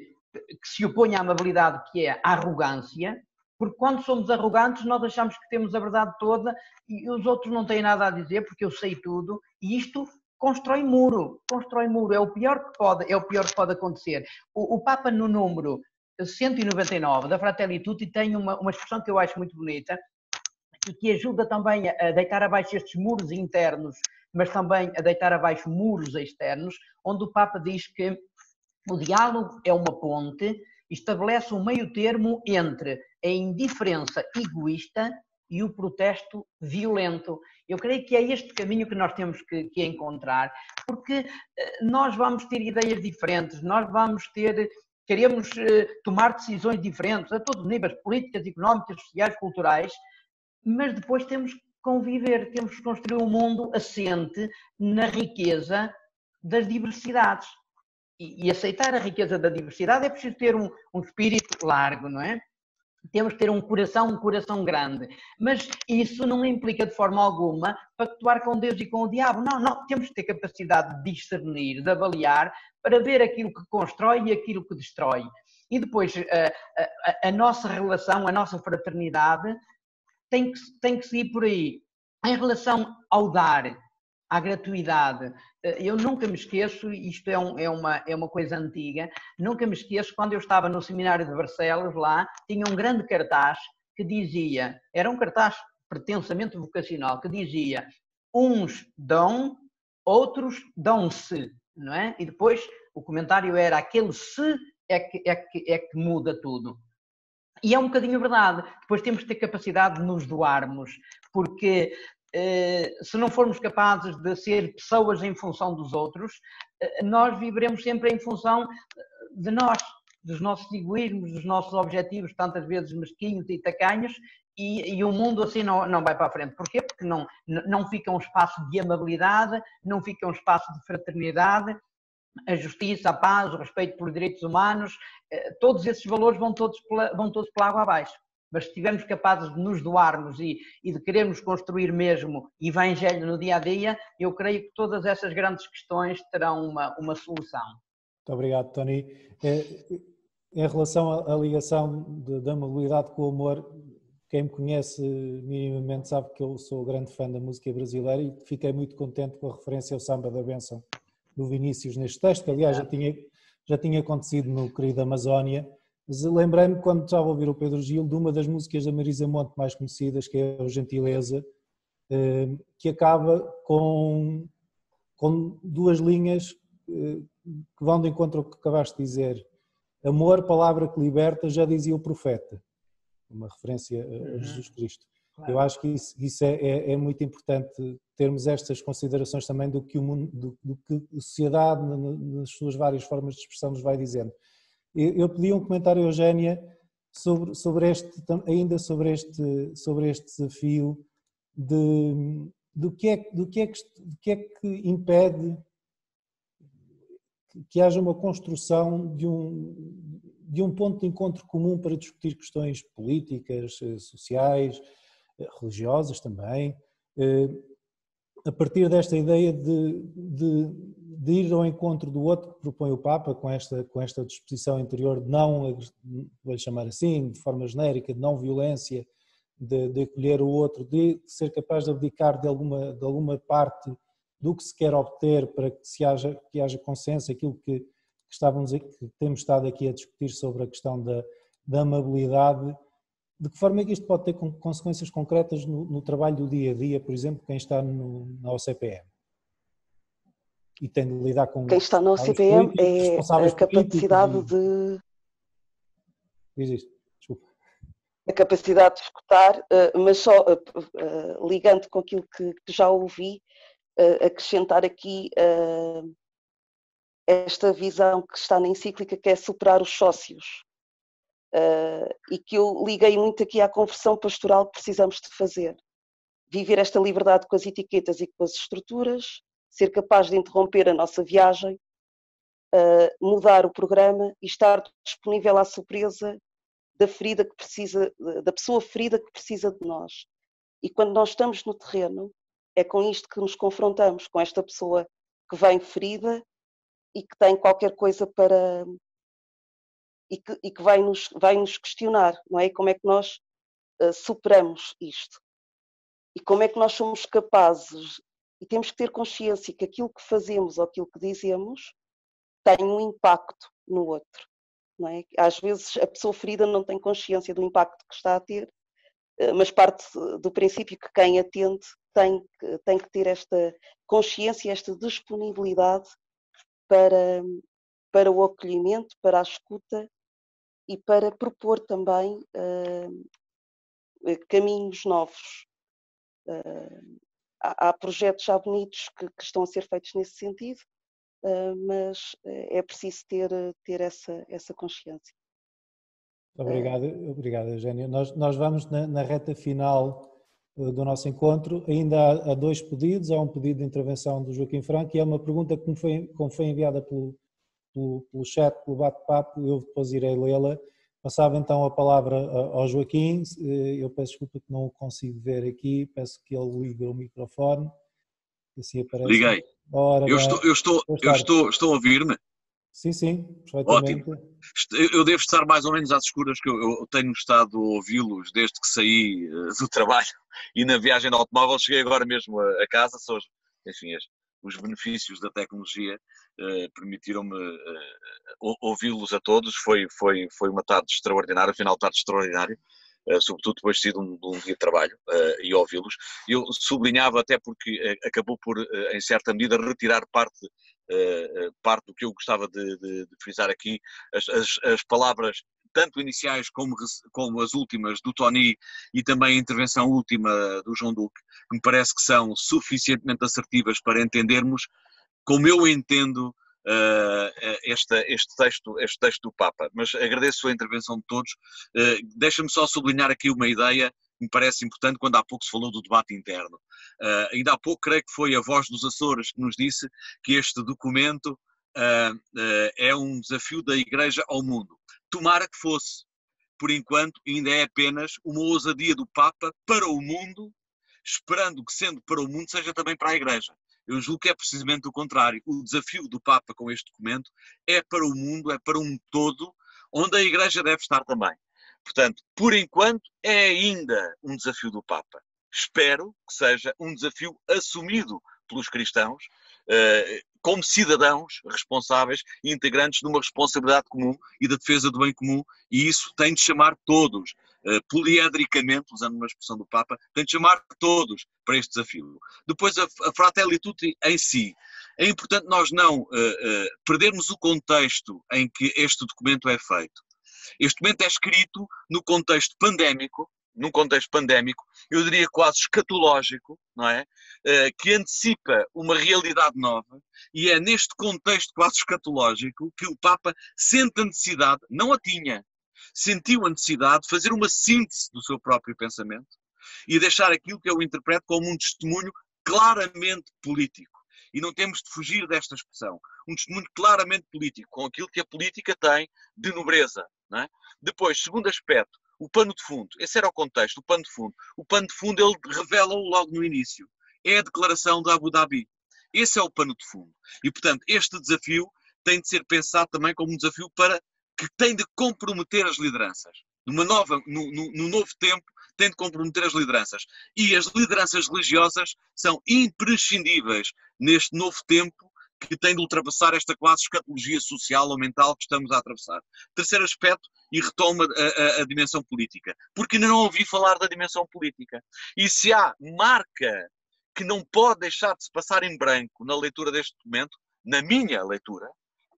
se opõe à amabilidade, que é a arrogância, porque quando somos arrogantes nós achamos que temos a verdade toda e os outros não têm nada a dizer porque eu sei tudo, e isto constrói muro, é o pior que pode acontecer. O Papa, no número 199 da Fratelli Tutti, tem uma expressão que eu acho muito bonita e que ajuda também a deitar abaixo estes muros internos, mas também a deitar abaixo muros externos, onde o Papa diz que o diálogo é uma ponte, estabelece um meio termo entre a indiferença egoísta e o protesto violento. Eu creio que é este caminho que nós temos que encontrar, porque nós vamos ter ideias diferentes, queremos tomar decisões diferentes a todos os níveis, políticas, económicas, sociais, culturais, mas depois temos que conviver, temos que construir um mundo assente na riqueza das diversidades. E aceitar a riqueza da diversidade é preciso ter um espírito largo, não é? Temos que ter um coração grande. Mas isso não implica de forma alguma pactuar com Deus e com o diabo. Não. Temos que ter capacidade de discernir, de avaliar, para ver aquilo que constrói e aquilo que destrói. E depois a nossa relação, a nossa fraternidade tem que seguir por aí. Em relação ao dar, à gratuidade, eu nunca me esqueço, isto é uma coisa antiga, nunca me esqueço quando eu estava no seminário de Barcelos, lá, tinha um grande cartaz que dizia, era um cartaz pretensamente vocacional, que dizia, uns dão, outros dão-se, não é? E depois o comentário era, aquele se é que muda tudo. E é um bocadinho verdade, depois temos que ter capacidade de nos doarmos, porque se não formos capazes de ser pessoas em função dos outros, nós viveremos sempre em função de nós, dos nossos egoísmos, dos nossos objetivos, tantas vezes mesquinhos e tacanhos, e o mundo assim não vai para a frente. Porquê? Porque não fica um espaço de amabilidade, não fica um espaço de fraternidade, a justiça, a paz, o respeito por direitos humanos, todos esses valores vão todos pela água abaixo. Mas se estivermos capazes de nos doarmos e de querermos construir mesmo evangelho no dia a dia, eu creio que todas essas grandes questões terão uma solução. Muito obrigado, Tony. Em relação à ligação da amabilidade com o amor, quem me conhece minimamente sabe que eu sou grande fã da música brasileira e fiquei muito contente com a referência ao Samba da Bênção do Vinícius neste texto, que aliás já tinha acontecido no querido Amazónia, mas lembrei-me quando estava a ouvir o Pedro Gil de uma das músicas da Marisa Monte mais conhecidas, que é o Gentileza, que acaba com duas linhas que vão de encontro ao que acabaste de dizer. Amor, palavra que liberta, já dizia o profeta. Uma referência a Jesus Cristo. Claro. Eu acho que isso é muito importante, termos estas considerações também do que a sociedade, nas suas várias formas de expressão, nos vai dizendo. Eu pedi um comentário, Eugénia, sobre este desafio do que é que impede que haja uma construção de um ponto de encontro comum para discutir questões políticas, sociais, religiosas também, a partir desta ideia de ir ao encontro do outro que propõe o Papa, com esta disposição interior de não, vou-lhe chamar assim, de forma genérica, de não violência, de acolher o outro, de ser capaz de abdicar de alguma parte do que se quer obter para que haja consenso, aquilo que temos estado aqui a discutir sobre a questão da amabilidade. De que forma é que isto pode ter consequências concretas no trabalho do dia a dia, por exemplo, quem está na OCPM? E tem de lidar com... Quem está na OCPM é a capacidade de... Diz isto, desculpa. A capacidade de escutar, mas só ligando com aquilo que já ouvi, acrescentar aqui esta visão que está na encíclica, que é superar os sócios. E que eu liguei muito aqui à conversão pastoral que precisamos de fazer. Viver esta liberdade com as etiquetas e com as estruturas, ser capaz de interromper a nossa viagem, mudar o programa e estar disponível à surpresa da ferida que precisa, da pessoa ferida que precisa de nós. E quando nós estamos no terreno, é com isto que nos confrontamos, com esta pessoa que vem ferida e que tem qualquer coisa para... e que vai nos questionar, não é? Como é que nós superamos isto? E como é que nós somos capazes, e temos que ter consciência que aquilo que fazemos ou aquilo que dizemos tem um impacto no outro, não é? Às vezes a pessoa ferida não tem consciência do impacto que está a ter, mas parte do princípio que quem atende tem que ter esta consciência, esta disponibilidade para o acolhimento, para a escuta e para propor também caminhos novos. Há projetos já bonitos que estão a ser feitos nesse sentido, mas é preciso ter essa consciência. Obrigado, Eugénia. Nós vamos na reta final do nosso encontro. Ainda há dois pedidos. Há um pedido de intervenção do Joaquim Franco e há uma pergunta que como foi enviada pelo chat, pelo bate-papo, eu depois irei lê-la. Passava então a palavra ao Joaquim. Eu peço desculpa que não o consigo ver aqui, peço que ele ligue o microfone. Assim aparece. Liguei. Eu estou a ouvir-me? Sim, perfeitamente. Ótimo. Eu devo estar mais ou menos às escuras, que eu tenho estado a ouvi-los desde que saí do trabalho e na viagem no automóvel. Cheguei agora mesmo a casa, enfim, os benefícios da tecnologia permitiram-me ouvi-los a todos. Foi uma tarde extraordinária, final de tarde extraordinário, sobretudo depois de sido um dia de trabalho, e ouvi-los. Eu sublinhava até porque acabou por, em certa medida, retirar parte do que eu gostava de frisar aqui, as palavras tanto iniciais como as últimas do Tony e também a intervenção última do João Duque, que me parece que são suficientemente assertivas para entendermos como eu entendo este texto do Papa. Mas agradeço a intervenção de todos. Deixa-me só sublinhar aqui uma ideia que me parece importante quando há pouco se falou do debate interno. Ainda há pouco, creio que foi a Voz dos Açores que nos disse que este documento é um desafio da Igreja ao mundo. Tomara que fosse. Por enquanto, ainda é apenas uma ousadia do Papa para o mundo, esperando que, sendo para o mundo, seja também para a Igreja. Eu julgo que é precisamente o contrário. O desafio do Papa com este documento é para o mundo, é para um todo, onde a Igreja deve estar também. Portanto, por enquanto, é ainda um desafio do Papa. Espero que seja um desafio assumido pelos cristãos, como cidadãos responsáveis e integrantes de uma responsabilidade comum e da defesa do bem comum, e isso tem de chamar todos, poliedricamente, usando uma expressão do Papa, tem de chamar todos para este desafio. Depois, a Fratelli Tutti em si. É importante nós não perdermos o contexto em que este documento é feito. Este documento é escrito no contexto pandémico, num contexto pandémico, eu diria quase escatológico, não é? Que antecipa uma realidade nova, e é neste contexto quase escatológico que o Papa sente a necessidade, não a tinha, sentiu a necessidade de fazer uma síntese do seu próprio pensamento e deixar aquilo que eu interpreto como um testemunho claramente político. E não temos de fugir desta expressão. Um testemunho claramente político, com aquilo que a política tem de nobreza, não é? Depois, segundo aspecto, o pano de fundo. Esse era o contexto, o pano de fundo. O pano de fundo ele revela-o logo no início. É a declaração de Abu Dhabi. Esse é o pano de fundo. E, portanto, este desafio tem de ser pensado também como um desafio que tem de comprometer as lideranças. No novo tempo, tem de comprometer as lideranças. E as lideranças religiosas são imprescindíveis neste novo tempo que tem de ultrapassar esta quase escatologia social ou mental que estamos a atravessar. Terceiro aspecto, e retoma a dimensão política. Porque ainda não ouvi falar da dimensão política. E se há marca que não pode deixar de se passar em branco na leitura deste documento, na minha leitura,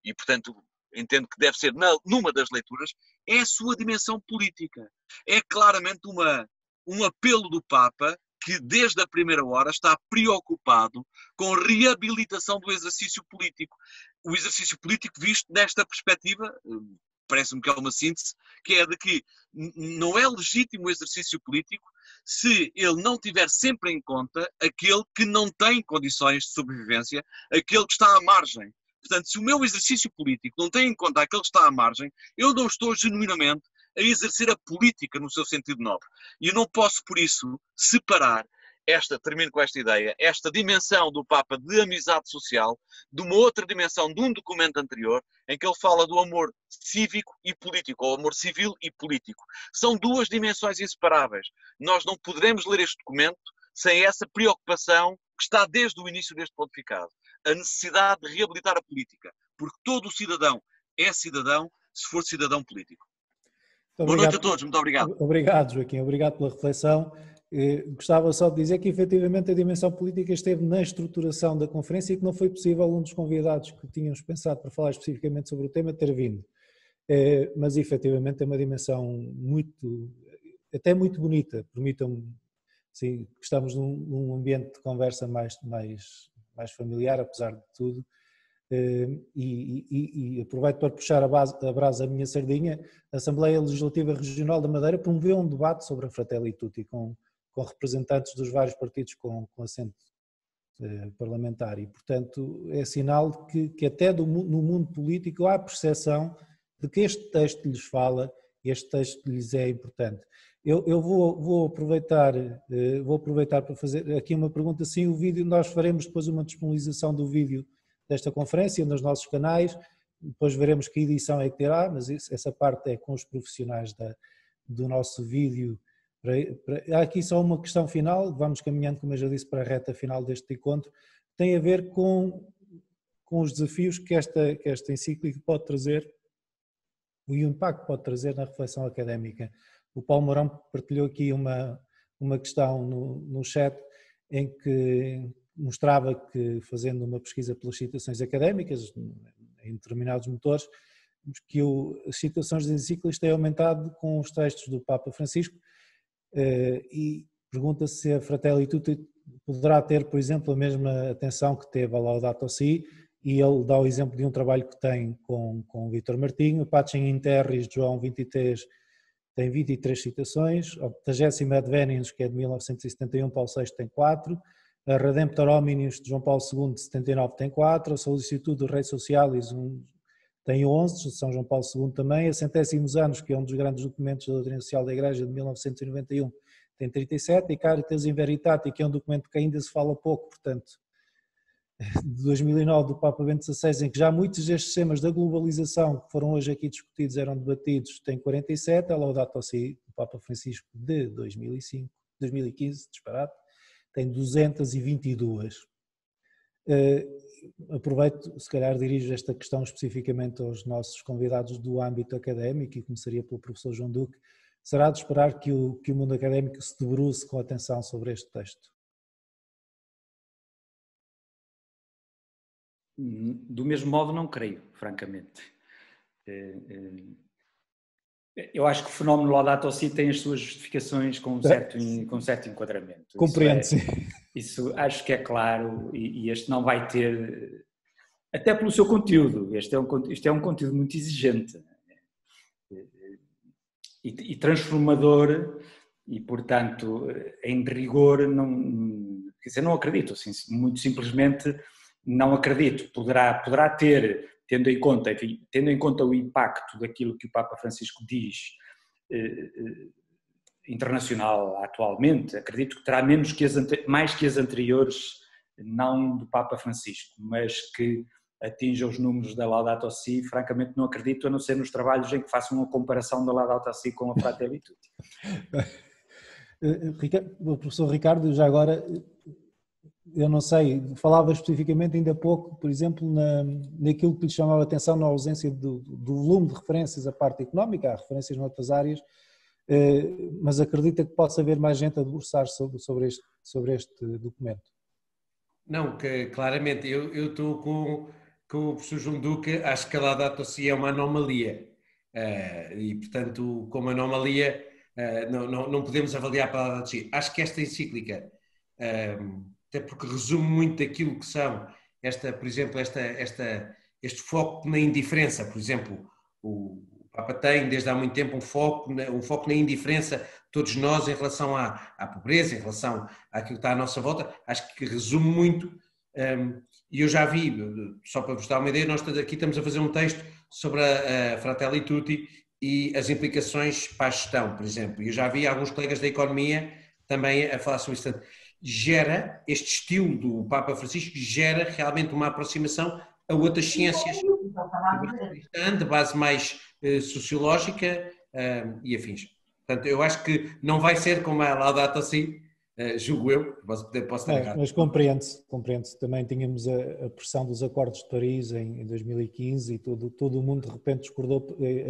e portanto entendo que deve ser numa das leituras, é a sua dimensão política. É claramente um apelo do Papa que desde a primeira hora está preocupado com a reabilitação do exercício político. O exercício político visto nesta perspectiva, parece-me que é uma síntese, que é de que não é legítimo o exercício político se ele não tiver sempre em conta aquele que não tem condições de sobrevivência, aquele que está à margem. Portanto, se o meu exercício político não tem em conta aquele que está à margem, eu não estou genuinamente a exercer a política no seu sentido nobre. E eu não posso, por isso, separar termino com esta ideia, esta dimensão do Papa de amizade social de uma outra dimensão de um documento anterior em que ele fala do amor cívico e político, ou amor civil e político. São duas dimensões inseparáveis. Nós não poderemos ler este documento sem essa preocupação que está desde o início deste pontificado. A necessidade de reabilitar a política, porque todo cidadão é cidadão se for cidadão político. Boa noite a todos, muito obrigado. Obrigado, Joaquim, obrigado pela reflexão. Gostava só de dizer que efetivamente a dimensão política esteve na estruturação da conferência e que não foi possível um dos convidados que tínhamos pensado para falar especificamente sobre o tema ter vindo. Mas efetivamente é uma dimensão até muito bonita, permitam-me, sim, estamos num ambiente de conversa mais familiar, apesar de tudo. E aproveito para puxar a brasa da minha sardinha. A Assembleia Legislativa Regional da Madeira promoveu um debate sobre a Fratelli Tutti com representantes dos vários partidos com assento parlamentar e, portanto, é sinal que até no mundo político há a percepção de que este texto lhes fala, este texto lhes é importante. Eu vou aproveitar para fazer aqui uma pergunta. Sim, o vídeo, nós faremos depois uma disponibilização do vídeo desta conferência nos nossos canais, depois veremos que edição é que terá, mas essa parte é com os profissionais do nosso vídeo. Há aqui só uma questão final, vamos caminhando, como eu já disse, para a reta final deste encontro, tem a ver com os desafios que esta encíclica pode trazer e o impacto que pode trazer na reflexão académica. O Paulo Mourão partilhou aqui uma questão no chat em que mostrava que, fazendo uma pesquisa pelas citações académicas em determinados motores, que as citações das encíclicas têm aumentado com os textos do Papa Francisco, e pergunta-se se a Fratelli Tutti poderá ter, por exemplo, a mesma atenção que teve a Laudato Si, e ele dá o exemplo de um trabalho que tem com o Vítor Martinho. O Pacem in Terris, João 23, tem 23 citações, a 80ª Adveniens, que é de 1971, Paulo VI tem 4, a Redemptor Hominis de João Paulo II de 79 tem 4, a Solicitude do Rei Socialis tem 11, de São João Paulo II também, a Centésimos Anos, que é um dos grandes documentos da doutrina social da Igreja de 1991, tem 37, e Caritas in Veritate, que é um documento que ainda se fala pouco, portanto, de 2009 do Papa Bento XVI, em que já muitos destes temas da globalização que foram hoje aqui discutidos eram debatidos, tem 47, a Laudato Si do Papa Francisco de 2015, disparate, tem 222. aproveito, se calhar dirijo esta questão especificamente aos nossos convidados do âmbito académico e começaria pelo professor João Duque. Será de esperar que o mundo académico se debruce com atenção sobre este texto? Do mesmo modo, não creio, francamente. Eu acho que o fenómeno Laudato Si tem as suas justificações com um certo enquadramento. Compreendo-se. Isso acho que é claro, e este não vai ter, até pelo seu conteúdo, este é um conteúdo muito exigente e transformador, e portanto, em rigor, não acredito, assim, muito simplesmente não acredito. Poderá ter, tendo em conta o impacto daquilo que o Papa Francisco diz internacional atualmente, acredito que terá mais que as anteriores, não do Papa Francisco, mas que atinja os números da Laudato Si, francamente não acredito, a não ser nos trabalhos em que façam uma comparação da Laudato Si com a Fratelli Tutti. O professor Ricardo, já agora, eu não sei, falava especificamente ainda há pouco, por exemplo, naquilo que lhe chamava a atenção na ausência do volume de referências à parte económica, há referências noutras áreas, mas acredita que possa haver mais gente a debruçar sobre este documento? Não, que claramente, eu estou com o professor João Duque, acho que a Laudato Si é uma anomalia, e portanto, como anomalia, não podemos avaliar para a Laudato Si. Acho que esta encíclica, até porque resume muito aquilo que são, por exemplo, este foco na indiferença, por exemplo, o Papa tem desde há muito tempo um foco na indiferença, todos nós, em relação à pobreza, em relação àquilo que está à nossa volta, acho que resume muito, e eu já vi, só para vos dar uma ideia, nós aqui estamos a fazer um texto sobre a Fratelli Tutti e as implicações para a gestão, por exemplo, e eu já vi alguns colegas da economia também a falar sobre isso. Este estilo do Papa Francisco gera realmente uma aproximação a outras ciências de base mais sociológica e afins. Portanto, eu acho que não vai ser como a Laudato Si, julgo eu, posso ter errado. Mas compreende-se. Também tínhamos a pressão dos acordos de Paris em 2015 e todo o mundo de repente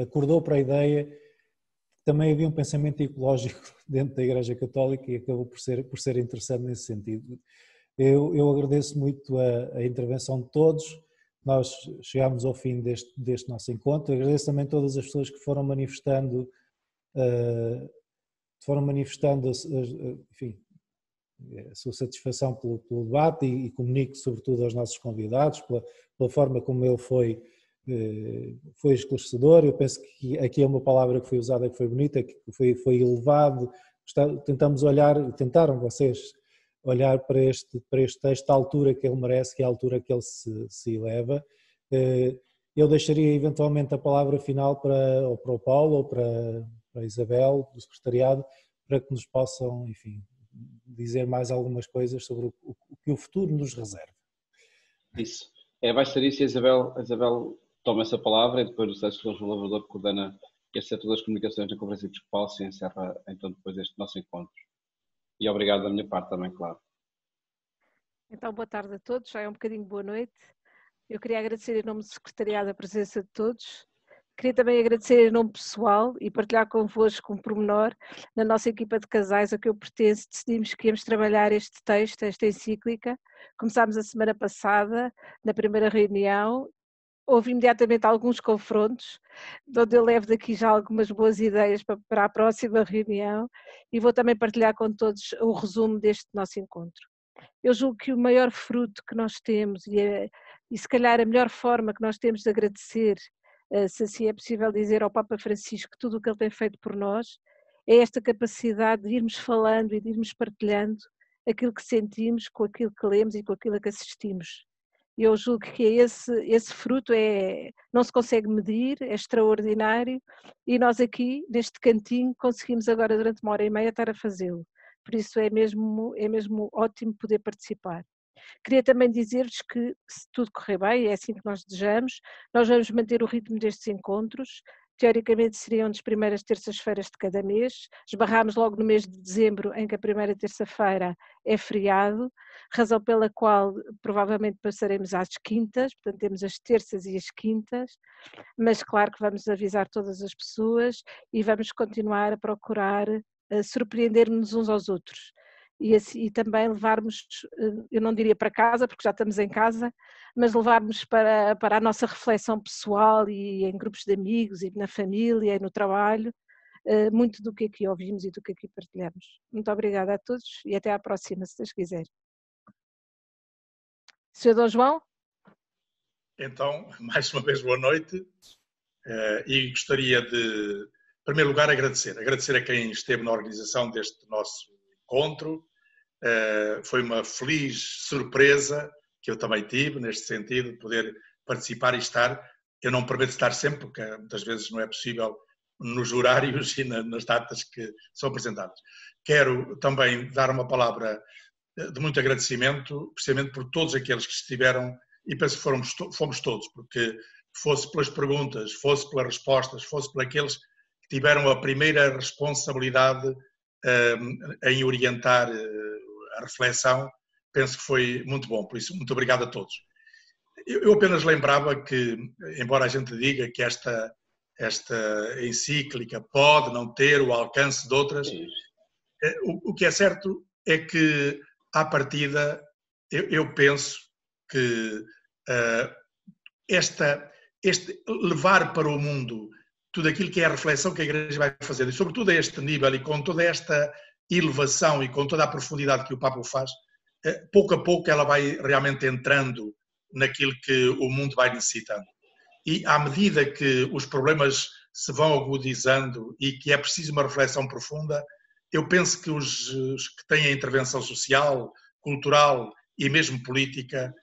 acordou para a ideia que também havia um pensamento ecológico dentro da Igreja Católica e acabou por ser interessante nesse sentido. Eu agradeço muito a intervenção de todos. Nós chegámos ao fim deste nosso encontro. Agradeço também todas as pessoas que foram manifestando, enfim, a sua satisfação pelo debate e comunico sobretudo aos nossos convidados pela forma como ele foi esclarecedor. Eu penso que aqui é uma palavra que foi usada que foi bonita, que foi elevado. Tentaram vocês olhar para este texto à altura que ele merece, que é a altura que ele se eleva. Eu deixaria eventualmente a palavra final para o Paulo ou para a Isabel, do secretariado, para que nos possam, enfim, dizer mais algumas coisas sobre o que o futuro nos reserva. Isso. Vai ser isso, a Isabel toma essa palavra e depois o Sérgio Flores, o lavrador, que coordena esse setor das comunicações na Conferência Episcopal, se encerra então depois este nosso encontro. E obrigado da minha parte também, claro. Então, boa tarde a todos, já é um bocadinho boa noite. Eu queria agradecer em nome do secretariado a presença de todos. Queria também agradecer em nome pessoal e partilhar convosco um pormenor. Na nossa equipa de casais a que eu pertenço, decidimos que íamos trabalhar este texto, esta encíclica. Começámos a semana passada, na primeira reunião. Houve imediatamente alguns confrontos, de onde eu levo daqui já algumas boas ideias para a próxima reunião e vou também partilhar com todos o resumo deste nosso encontro. Eu julgo que o maior fruto que nós temos e se calhar a melhor forma que nós temos de agradecer, se assim é possível dizer, ao Papa Francisco tudo o que ele tem feito por nós, é esta capacidade de irmos falando e de irmos partilhando aquilo que sentimos com aquilo que lemos e com aquilo a que assistimos. Eu julgo que esse fruto não se consegue medir, é extraordinário e nós aqui, neste cantinho, conseguimos agora durante 1h30 estar a fazê-lo. Por isso é mesmo ótimo poder participar. Queria também dizer-vos que, se tudo correr bem, é assim que nós desejamos, nós vamos manter o ritmo destes encontros, teoricamente seriam das primeiras terças-feiras de cada mês, esbarrámos logo no mês de dezembro, em que a primeira terça-feira é feriado, razão pela qual provavelmente passaremos às quintas, portanto temos as terças e as quintas, mas claro que vamos avisar todas as pessoas e vamos continuar a procurar surpreender-nos uns aos outros. E também levarmos, eu não diria para casa, porque já estamos em casa, mas levarmos para a nossa reflexão pessoal e em grupos de amigos e na família e no trabalho, muito do que aqui ouvimos e do que aqui partilhamos. Muito obrigada a todos e até à próxima, se Deus quiser. Sr. Dom João? Então, mais uma vez, boa noite, e gostaria de, em primeiro lugar, agradecer a quem esteve na organização deste nosso encontro. Foi uma feliz surpresa que eu também tive, neste sentido, de poder participar e estar. Eu não prometo estar sempre, porque muitas vezes não é possível nos horários e nas datas que são apresentadas. Quero também dar uma palavra de muito agradecimento, precisamente por todos aqueles que estiveram, e penso que fomos todos, porque fosse pelas perguntas, fosse pelas respostas, fosse por aqueles que tiveram a primeira responsabilidade em orientar a reflexão, penso que foi muito bom. Por isso, muito obrigado a todos. Eu apenas lembrava que, embora a gente diga que esta encíclica pode não ter o alcance de outras, o que é certo é que, à partida, eu penso que este levar para o mundo tudo aquilo que é a reflexão que a Igreja vai fazer, e sobretudo a este nível e com toda esta elevação e com toda a profundidade que o Papa faz, pouco a pouco ela vai realmente entrando naquilo que o mundo vai necessitando. E à medida que os problemas se vão agudizando e que é preciso uma reflexão profunda, eu penso que os que têm a intervenção social, cultural e mesmo política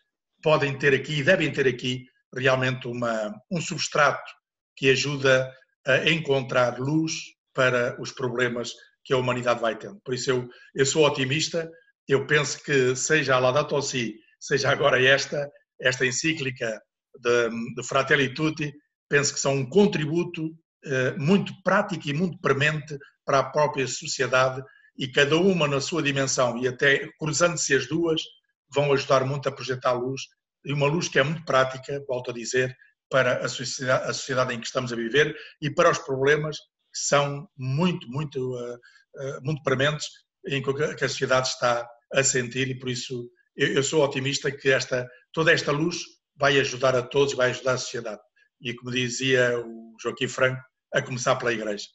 podem ter aqui e devem ter aqui realmente um substrato que ajuda a encontrar luz para os problemas que a humanidade vai tendo. Por isso eu sou otimista, eu penso que seja a Laudato Si, seja agora esta encíclica de Fratelli Tutti, penso que são um contributo muito prático e muito premente para a própria sociedade, e cada uma na sua dimensão, e até cruzando-se as duas, vão ajudar muito a projetar luz, e uma luz que é muito prática, volto a dizer, para a sociedade em que estamos a viver e para os problemas que são muito prementes em que a sociedade está a sentir, e por isso eu sou otimista que toda esta luz vai ajudar a todos, vai ajudar a sociedade. E como dizia o Joaquim Franco, a começar pela Igreja.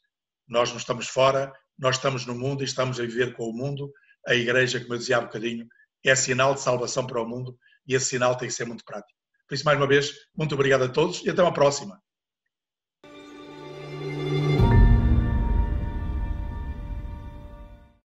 Nós não estamos fora, nós estamos no mundo e estamos a viver com o mundo. A Igreja, como eu dizia há bocadinho, é sinal de salvação para o mundo, e esse sinal tem que ser muito prático. Por isso, mais uma vez, muito obrigado a todos e até uma próxima.